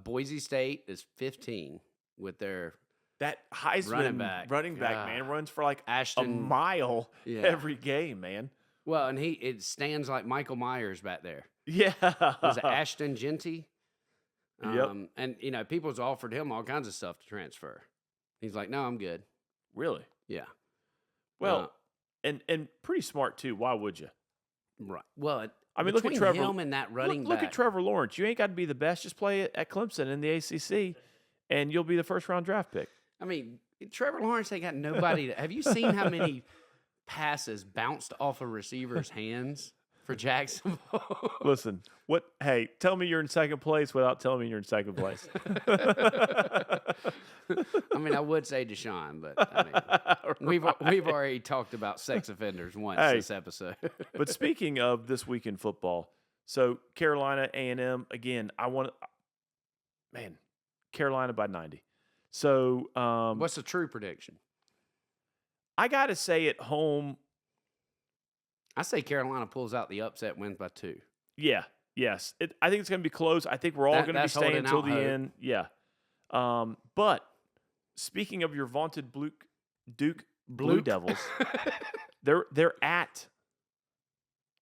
Boise State is 15 with their That Heisman running back, man, runs for like a mile every game, man. Well, and it stands like Michael Myers back there. Yeah. Was it Ashton Genty? Yep. And, people's offered him all kinds of stuff to transfer. He's like, no, I'm good. Really? Yeah. Well, and pretty smart, too. Why would you? Right. Well, I mean, look at Trevor. Him and that running look back. at Trevor Lawrence. You ain't got to be the best. Just play at Clemson in the ACC, and you'll be the first-round draft pick. I mean, Trevor Lawrence ain't got nobody. Have you seen how many passes bounced off a receiver's hands for Jacksonville? Listen, hey, tell me you're in second place without telling me you're in second place. I mean, I would say Deshaun, but I mean, we've already talked about sex offenders once this episode. But speaking of this week in football, so Carolina A&M again. Carolina by 90. So what's the true prediction? I got to say at home, I say Carolina pulls out the upset, wins by 2. Yeah, yes. I think it's going to be close. I think we're all going to be staying until the end. Yeah. But speaking of your vaunted Duke Blue Devils, they're at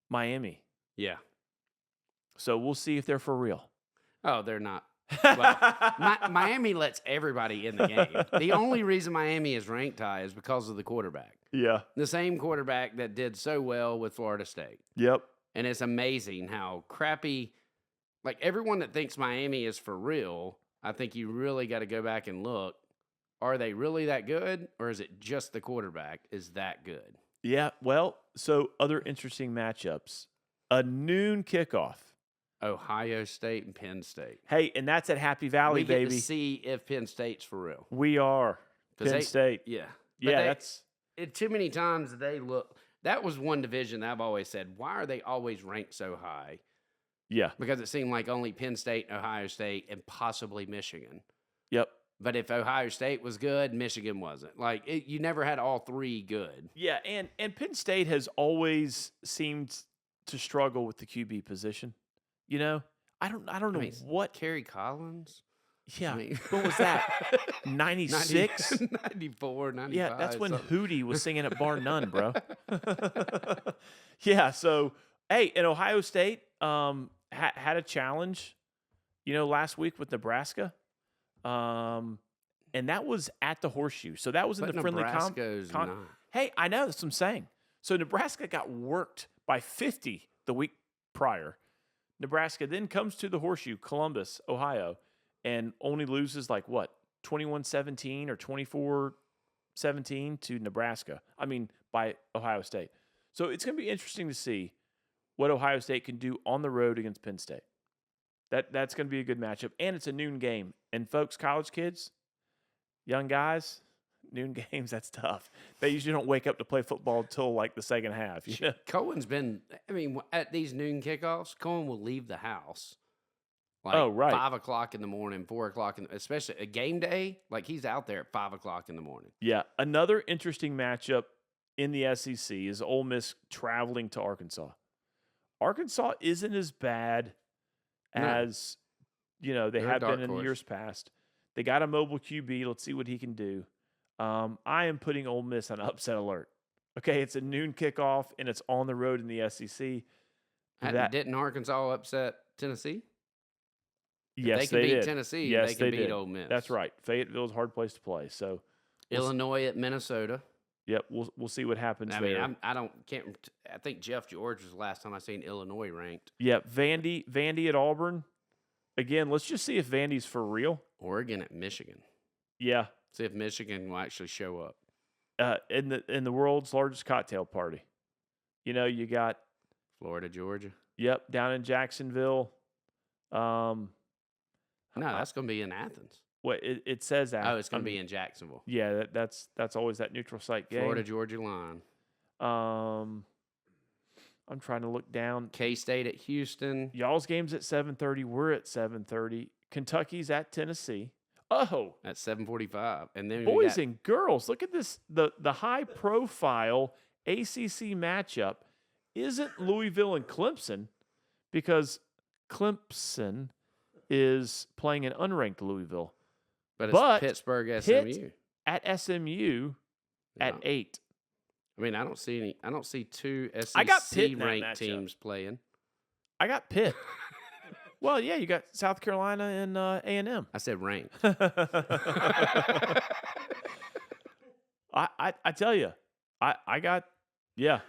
Miami. Yeah. So we'll see if they're for real. Oh, they're not. Well, Miami lets everybody in the game. The only reason Miami is ranked high is because of the quarterback. Yeah. The same quarterback that did so well with Florida State. Yep. And it's amazing how crappy, like everyone that thinks Miami is for real, I think you really got to go back and look. Are they really that good, or is it just the quarterback is that good? Yeah, well, so other interesting matchups. A noon kickoff. Ohio State and Penn State. Hey, and that's at Happy Valley, We get baby. to see if Penn State's for real. We are. 'Cause Penn State. Yeah. Yeah, But that's too many times they look. That was one division that I've always said, why are they always ranked so high? yeah. Because it seemed like only Penn State, Ohio State, and possibly Michigan. Yep. But if Ohio State was good, Michigan wasn't. Like you never had all three good. Yeah, and Penn State has always seemed to struggle with the QB position. You know, I don't know what. Kerry Collins. Yeah, I mean- what was that? 96? 94, 95. Yeah, that's when something. Hootie was singing at Bar None, bro. Yeah, so hey, and Ohio State had a challenge, last week with Nebraska, and that was at the Horseshoe. So that was in But the friendly Nebraska's not. Hey, I know, that's what I'm saying. So Nebraska got worked by 50 the week prior. Nebraska then comes to the Horseshoe, Columbus, Ohio, and only loses 21-17 or 24-17 to Nebraska. I mean, by Ohio State. So it's going to be interesting to see what Ohio State can do on the road against Penn State. That's going to be a good matchup, and it's a noon game. And folks, college kids, young guys, noon games, that's tough. They usually don't wake up to play football until the second half. Cohen's been, at these noon kickoffs, Cohen will leave the house. Right. 5 o'clock in the morning, 4 o'clock, especially a game day. He's out there at 5 o'clock in the morning. Yeah. Another interesting matchup in the SEC is Ole Miss traveling to Arkansas. Arkansas isn't as bad as, they have been in the years past. They got a mobile QB. Let's see what he can do. I am putting Ole Miss on upset alert. Okay, it's a noon kickoff, and it's on the road in the SEC. Didn't Arkansas upset Tennessee? Yes, if they can beat Tennessee, yes, they can beat Ole Miss. That's right. Fayetteville's a hard place to play. So Illinois at Minnesota. Yep, we'll see what happens there. I think Jeff George was the last time I seen Illinois ranked. Yep, Vandy at Auburn. Again, let's just see if Vandy's for real. Oregon at Michigan. Yeah. See if Michigan will actually show up. In the world's largest cocktail party. You got Florida, Georgia. Yep, down in Jacksonville. No, that's going to be in Athens. What it says Athens. Oh, it's going to be in Jacksonville. Yeah, that's always that neutral site game. Florida, Georgia line. I'm trying to look down. K-State at Houston. Y'all's game's at 7:30. We're at 7:30. Kentucky's at Tennessee. Oh, at 7:45, and then boys and girls, look at this. The high profile ACC matchup isn't Louisville and Clemson, because Clemson is playing an unranked Louisville. But it's Pittsburgh, SMU. At SMU at 8. I don't see two I got Pitt SEC ranked teams playing. I got Pitt. Well, yeah, you got South Carolina and A&M. I said ranked. I tell you, I got, yeah,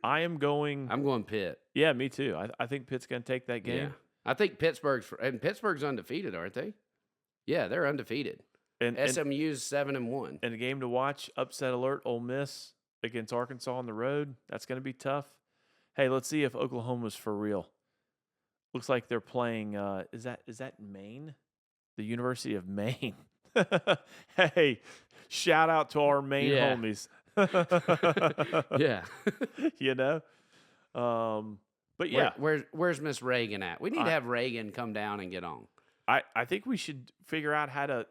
I'm going Pitt. Yeah, me too. I think Pitt's going to take that game. Yeah. I think Pittsburgh's undefeated, aren't they? Yeah, they're undefeated. And SMU's 7-1. And a game to watch, upset alert, Ole Miss against Arkansas on the road. That's going to be tough. Hey, let's see if Oklahoma's for real. Looks like they're playing. Is that Maine? The University of Maine. Hey, shout out to our Maine homies. Yeah. But yeah. Where's Miss Reagan at? We need to have Reagan come down and get on. I think we should figure out how to.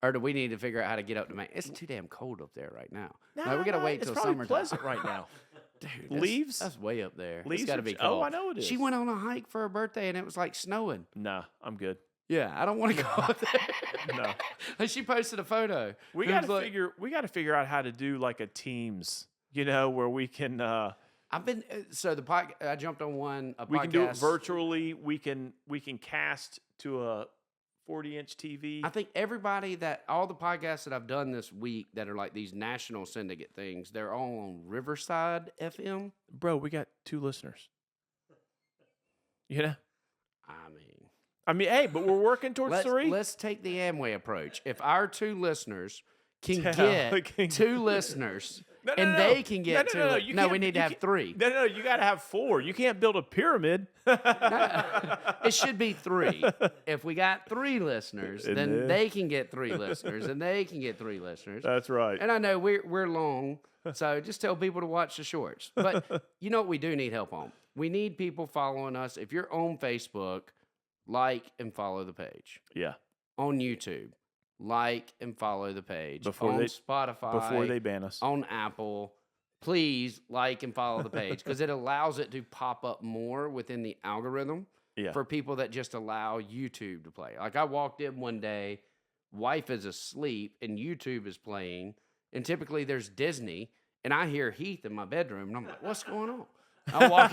Or do we need to figure out how to get up to Maine? It's too damn cold up there right now. No, we gotta wait till summertime. It's pleasant right now. Dude, Leaves? That's way up there. Leaves It's got to be cold. Oh, I know it is. She went on a hike for her birthday and it was snowing. Nah, I'm good. Yeah, I don't want to go up there. No. And she posted a photo. We got to figure out how to do a Teams, where we can. I've been I jumped on one. We can do it virtually. We can cast to a 40-inch TV. I think all the podcasts that I've done this week that are these national syndicate things, they're all on Riverside FM. Bro, we got 2 listeners. You know? I mean, hey, but we're working towards 3. Let's take the Amway approach. If our 2 listeners can Yeah, get 2 listeners, No, and they can get 2, no, no, we need to have 3. No, you got to have 4. You can't build a pyramid. It should be 3. If we got 3 listeners, then they can get 3 listeners, and they can get 3 listeners. That's right. And I know we're long, so just tell people to watch the shorts. But you know what we do need help on? We need people following us. If you're on Facebook, like and follow the page. Yeah. On YouTube, like and follow the page. Spotify. Before they ban us. On Apple. Please like and follow the page because it allows it to pop up more within the algorithm for people that just allow YouTube to play. Like I walked in one day, wife is asleep, and YouTube is playing. And typically there's Disney, and I hear Heath in my bedroom, and I'm like, what's going on? I walk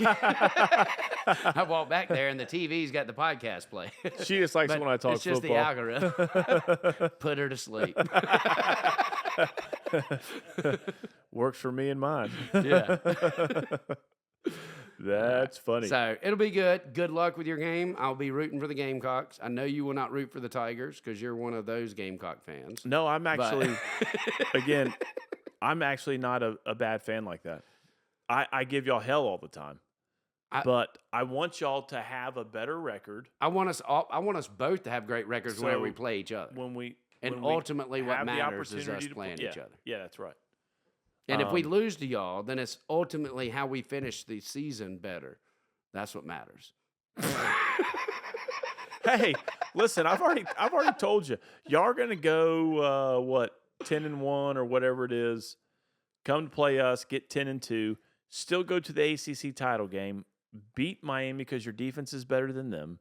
back there, and the TV's got the podcast play. She just likes when I talk it's just football. the algorithm. Put her to sleep. Works for me and mine. Yeah. That's funny. So it'll be good. Good luck with your game. I'll be rooting for the Gamecocks. I know you will not root for the Tigers because you're one of those Gamecock fans. No, I'm actually, again, I'm actually not a bad fan like that. I give y'all hell all the time. But I want y'all to have a better record. I want us both to have great records whenever we play each other. Ultimately what matters is us playing each other. Yeah, that's right. And if we lose to y'all, then it's ultimately how we finish the season better. That's what matters. Hey, listen, I've already told you. Y'all are gonna go 10-1 or whatever it is. Come to play us, get 10-2, still go to the ACC title game, beat Miami because your defense is better than them,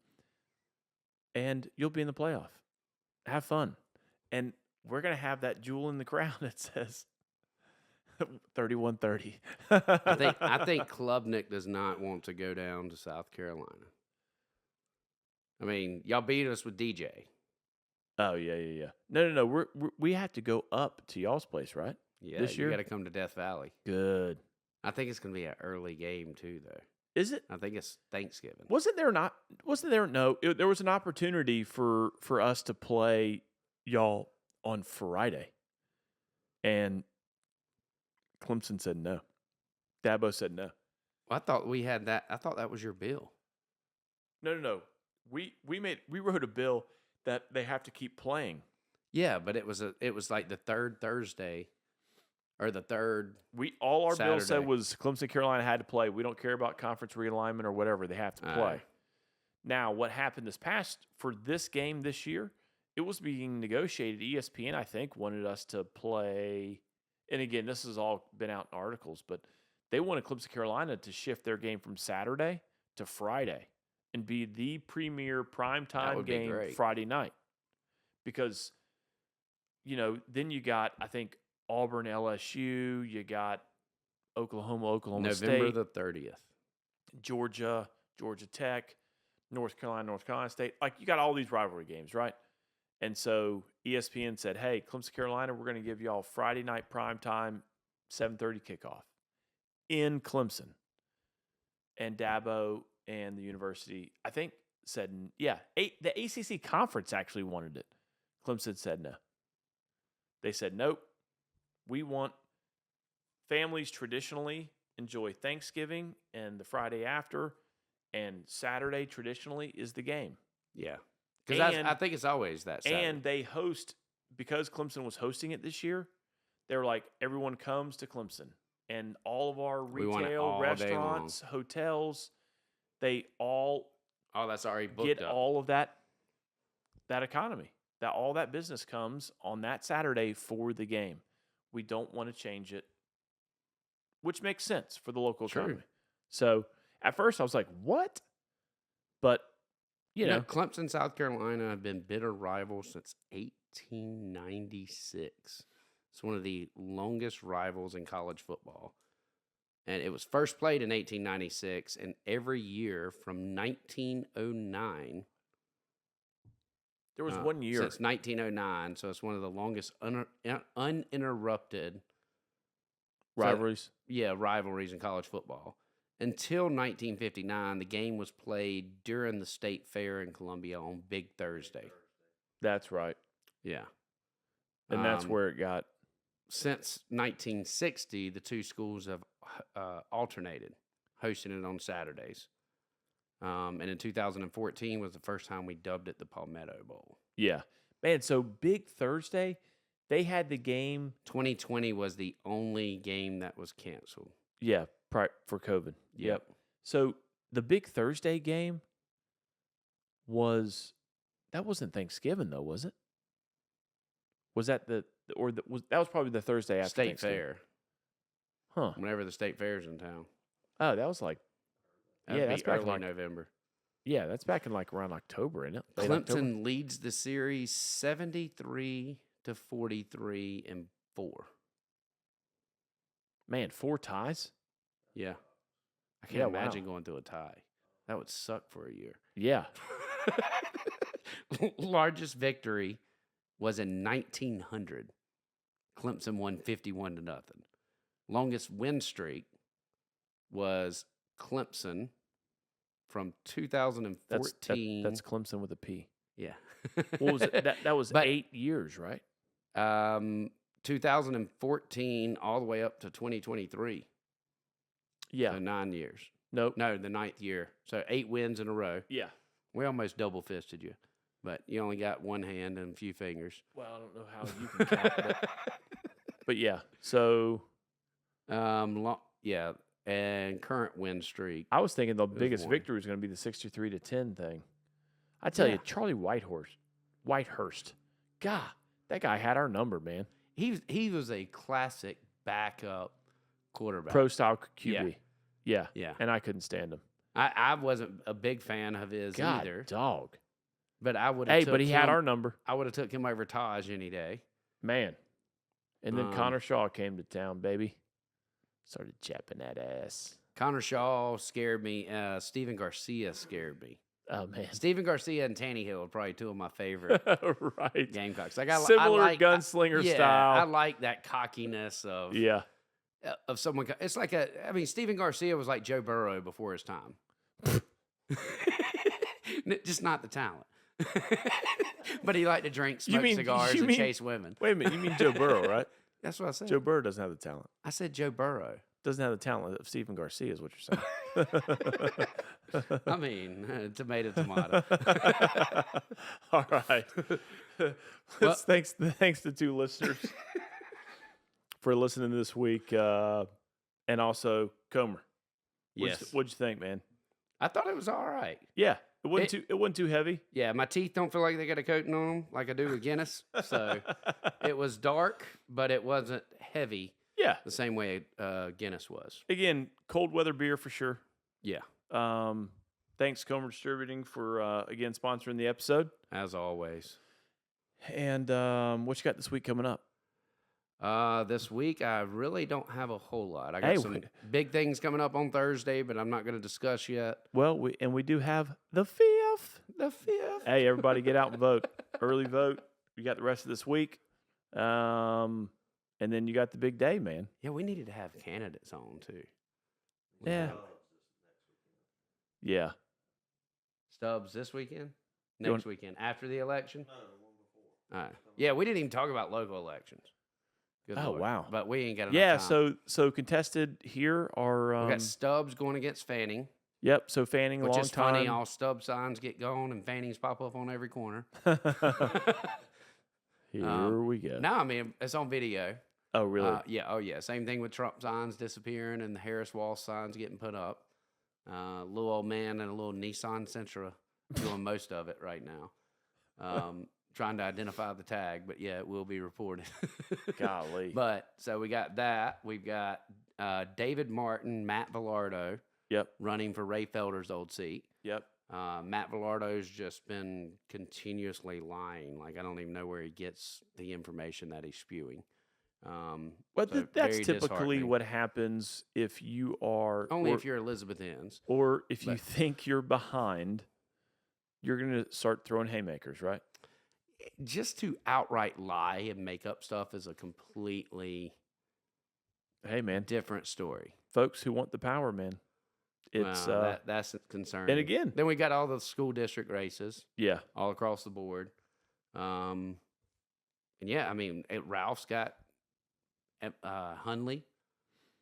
and you'll be in the playoff. Have fun. And we're gonna have that jewel in the crown that says 31-30. I think Klubnik does not want to go down to South Carolina. I mean, y'all beat us with DJ. Oh yeah. No. We have to go up to y'all's place, right? Yeah, this year you got to come to Death Valley. Good. I think it's going to be an early game too, though. Is it? I think it's Thanksgiving. There was an opportunity for us to play y'all on Friday, and Clemson said no. Dabo said no. Well, I thought we had that. I thought that was your bill. No. We wrote a bill that they have to keep playing. Yeah, but it was like the third Thursday or the third. All our Saturday. bill said was Clemson, Carolina had to play. We don't care about conference realignment or whatever. They have to play. Now, what happened for this game this year? It was being negotiated. ESPN, I think, wanted us to play. And again, this has all been out in articles, but they wanted Clemson, Carolina to shift their game from Saturday to Friday and be the premier primetime game Friday night. Because, then you got, I think, Auburn, LSU. You got Oklahoma State. November the 30th. Georgia Tech, North Carolina State. Like, you got all these rivalry games, right? And so ESPN said, hey, Clemson, Carolina, we're going to give you all Friday night primetime, 7:30 kickoff in Clemson. And Dabo and the university, I think, said, yeah, the ACC conference actually wanted it. Clemson said no. They said, nope. We want families traditionally enjoy Thanksgiving and the Friday after, and Saturday traditionally is the game. Yeah. Because I think it's always that Saturday. And they host, because Clemson was hosting it this year, they were like, everyone comes to Clemson. And all of our retail, restaurants, hotels, they all that's already booked get up. all of that economy. All that business comes on that Saturday for the game. We don't want to change it, which makes sense for the local economy. So at first I was like, what? But, you know, Clemson, South Carolina have been bitter rivals since 1896. It's one of the longest rivals in college football. And it was first played in 1896, and every year from 1909. There was 1 year. Since 1909, so it's one of the longest uninterrupted rivalries. Rivalries in college football. until 1959, the game was played during the state fair in Columbia on Big Thursday. That's right. Yeah. And that's where it got. Since 1960, the two schools have alternated, hosting it on Saturdays. And in 2014 was the first time we dubbed it the Palmetto Bowl. Yeah. Man, so Big Thursday, they had the game. 2020 was the only game that was canceled. Yeah, for COVID. Yep. So the Big Thursday game that wasn't Thanksgiving though, was it? Was that that was probably the Thursday after State Thanksgiving. Fair. Huh. Whenever the state fair's in town. Oh, that was like That'd be back in early November. Yeah, that's back in like around October, isn't it? Late Clemson October? leads the series 73-43 and 4. Man, 4 ties? Yeah. I can't Yeah, imagine wow. going through a tie. That would suck for a year. Yeah. Largest victory was in 1900. Clemson won 51-0. Longest win streak was Clemson from 2014. That's Clemson with a P. Yeah. What was it? That was 8 years, right? 2014 all the way up to 2023. Yeah. So 9 years. Nope. No, the 9th year. So 8 wins in a row. Yeah. We almost double fisted you, but you only got one hand and a few fingers. Well, I don't know how you can count, but yeah. So, yeah, and current win streak. I was thinking the biggest 1. victory was going to be the 63-10 thing. I tell you, Charlie Whitehurst. God, that guy had our number, man. He was a classic backup quarterback. Pro style QB. Yeah. Yeah. And I couldn't stand him. I wasn't a big fan of his God, either. dog. But I would have. Hey, but he had our number. I would have took him over Taj any day. Man. And then Connor Shaw came to town, baby. Started chapping that ass. Connor Shaw scared me. Steven Garcia scared me. Oh, man. Steven Garcia and Tannehill are probably two of my favorite right. Gamecocks. Similar gunslinger style. I like that cockiness of someone. It's like Steven Garcia was like Joe Burrow before his time. Just not the talent. But he liked to drink, smoke cigars, and chase women. Wait a minute. You mean Joe Burrow, right? That's what I said. Joe Burrow doesn't have the talent. I said Joe Burrow. Doesn't have the talent of Steven Garcia is what you're saying. I mean, tomato. All right. Thanks to 2 listeners for listening this week. And also Comer. Yes. What'd you think, man? I thought it was all right. Yeah. It wasn't too heavy. Yeah, my teeth don't feel like they got a coating on them like I do with Guinness. So it was dark, but it wasn't heavy. Yeah. The same way Guinness was. Again, cold weather beer for sure. Yeah. Thanks, Comer Distributing, for again sponsoring the episode. As always. And what you got this week coming up? This week, I really don't have a whole lot. I got some big things coming up on Thursday, but I'm not going to discuss yet. Well, we do have the 5th. The 5th. Hey, everybody get out and vote. Early vote. You got the rest of this week. And then you got the big day, man. Yeah, we needed to have candidates on, too. Yeah. Yeah. Stubbs this weekend? Next weekend? After the election? No, the one before. All right. Yeah, we didn't even talk about local elections. Good Lord. Wow. But we ain't got enough time. So contested here are... we got Stubbs going against Fanning. Yep, so Fanning, which long is time. funny, all Stubbs signs get gone and Fannings pop up on every corner. Here we go. No, I mean, it's on video. Oh, really? Yeah. Same thing with Trump signs disappearing and the Harris Wall signs getting put up. Little old man and a little Nissan Sentra doing most of it right now. Trying to identify the tag, but yeah, it will be reported. Golly. But so we got that. We've got David Martin, Matt Villardo. Yep. Running for Ray Felder's old seat. Yep. Matt Villardo's just been continuously lying. Like, I don't even know where he gets the information that he's spewing. But so that's typically what happens if you are... if you're Elizabeth Enns. Or if you think you're behind, you're going to start throwing haymakers, right? Just to outright lie and make up stuff is a completely different story. Folks who want the power, man. It's that's concerning. and again, then we got all the school district races yeah, all across the board. And yeah, I mean, Ralph's got Hunley.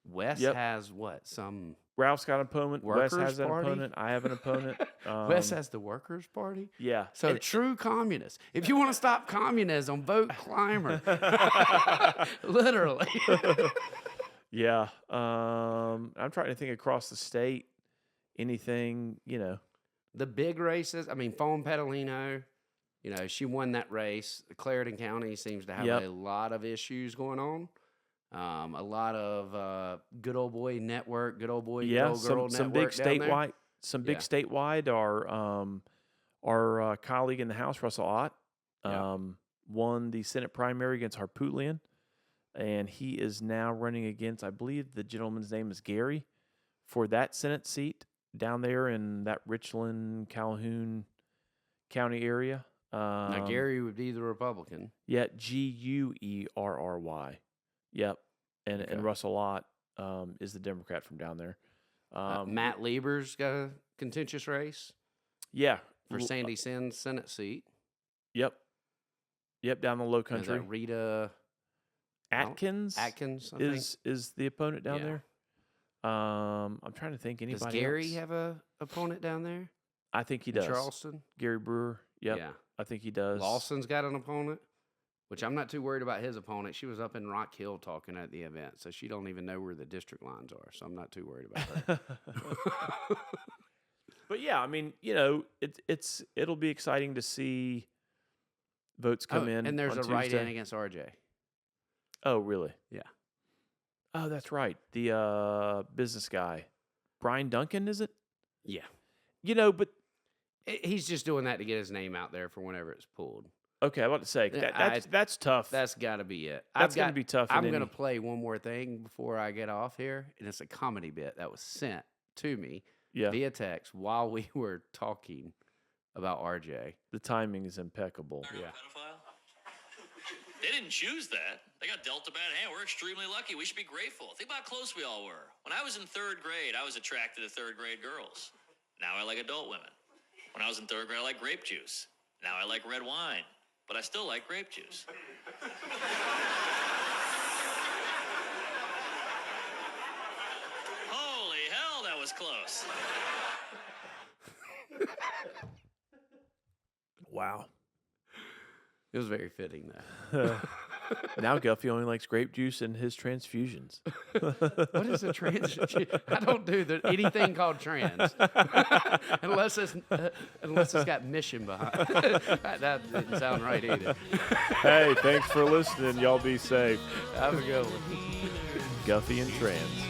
Wes has what? Some Ralph's got an opponent. Wes Workers' has an Party? opponent. I have an opponent. Wes has the Workers' Party. Yeah. So true communists. If you want to stop communism, vote Clymer. Literally. Yeah. I'm trying to think across the state. Anything, The big races. I mean, Fawn Petalino. She won that race. Clarendon County seems to have a lot of issues going on. A lot of good old boy network, good old boy, good old girl some network big down there. statewide, our colleague in the House, Russell Ott, won the Senate primary against Harpootlian, and he is now running against, I believe the gentleman's name is Gary, for that Senate seat down there in that Richland, Calhoun County area. Now Gary would be the Republican. Yeah, Guerry. Yep, and Russell Ott is the Democrat from down there. Matt Lieber's got a contentious race. Yeah, for Sandy Sinn's Senate seat. Yep, down the Low Country. Is that Rita Atkins? Atkins is the opponent down there. I'm trying to think anybody. Does Gary else? have a opponent down there? I think he does. Charleston. Gary Brewer. Yep. Yeah. I think he does. Lawson's got an opponent, which I'm not too worried about his opponent. She was up in Rock Hill talking at the event, so she don't even know where the district lines are. So I'm not too worried about her. But yeah, I mean, it'll be exciting to see votes come in. And there's on a Tuesday. write-in against RJ. Oh, really? Yeah. Oh, that's right. The business guy, Brian Duncan, is it? Yeah. But he's just doing that to get his name out there for whenever it's pulled. Okay, I was about to say that's tough. That's got to be it. That's going to be tough. I'm going to play one more thing before I get off here, and it's a comedy bit that was sent to me via text while we were talking about RJ. The timing is impeccable. Yeah. They didn't choose that. They got dealt a bad hand. We're extremely lucky. We should be grateful. Think about how close we all were. When I was in third grade, I was attracted to third grade girls. Now I like adult women. When I was in third grade, I like grape juice. Now I like red wine. But I still like grape juice. Holy hell, that was close. Wow. It was very fitting, though. Now Guffey only likes grape juice and his transfusions. What is a transfusion? I don't do anything called trans unless it's got mission behind it. That didn't sound right either. Hey, thanks for listening. Y'all be safe. Have a good one. Guffey and Trans.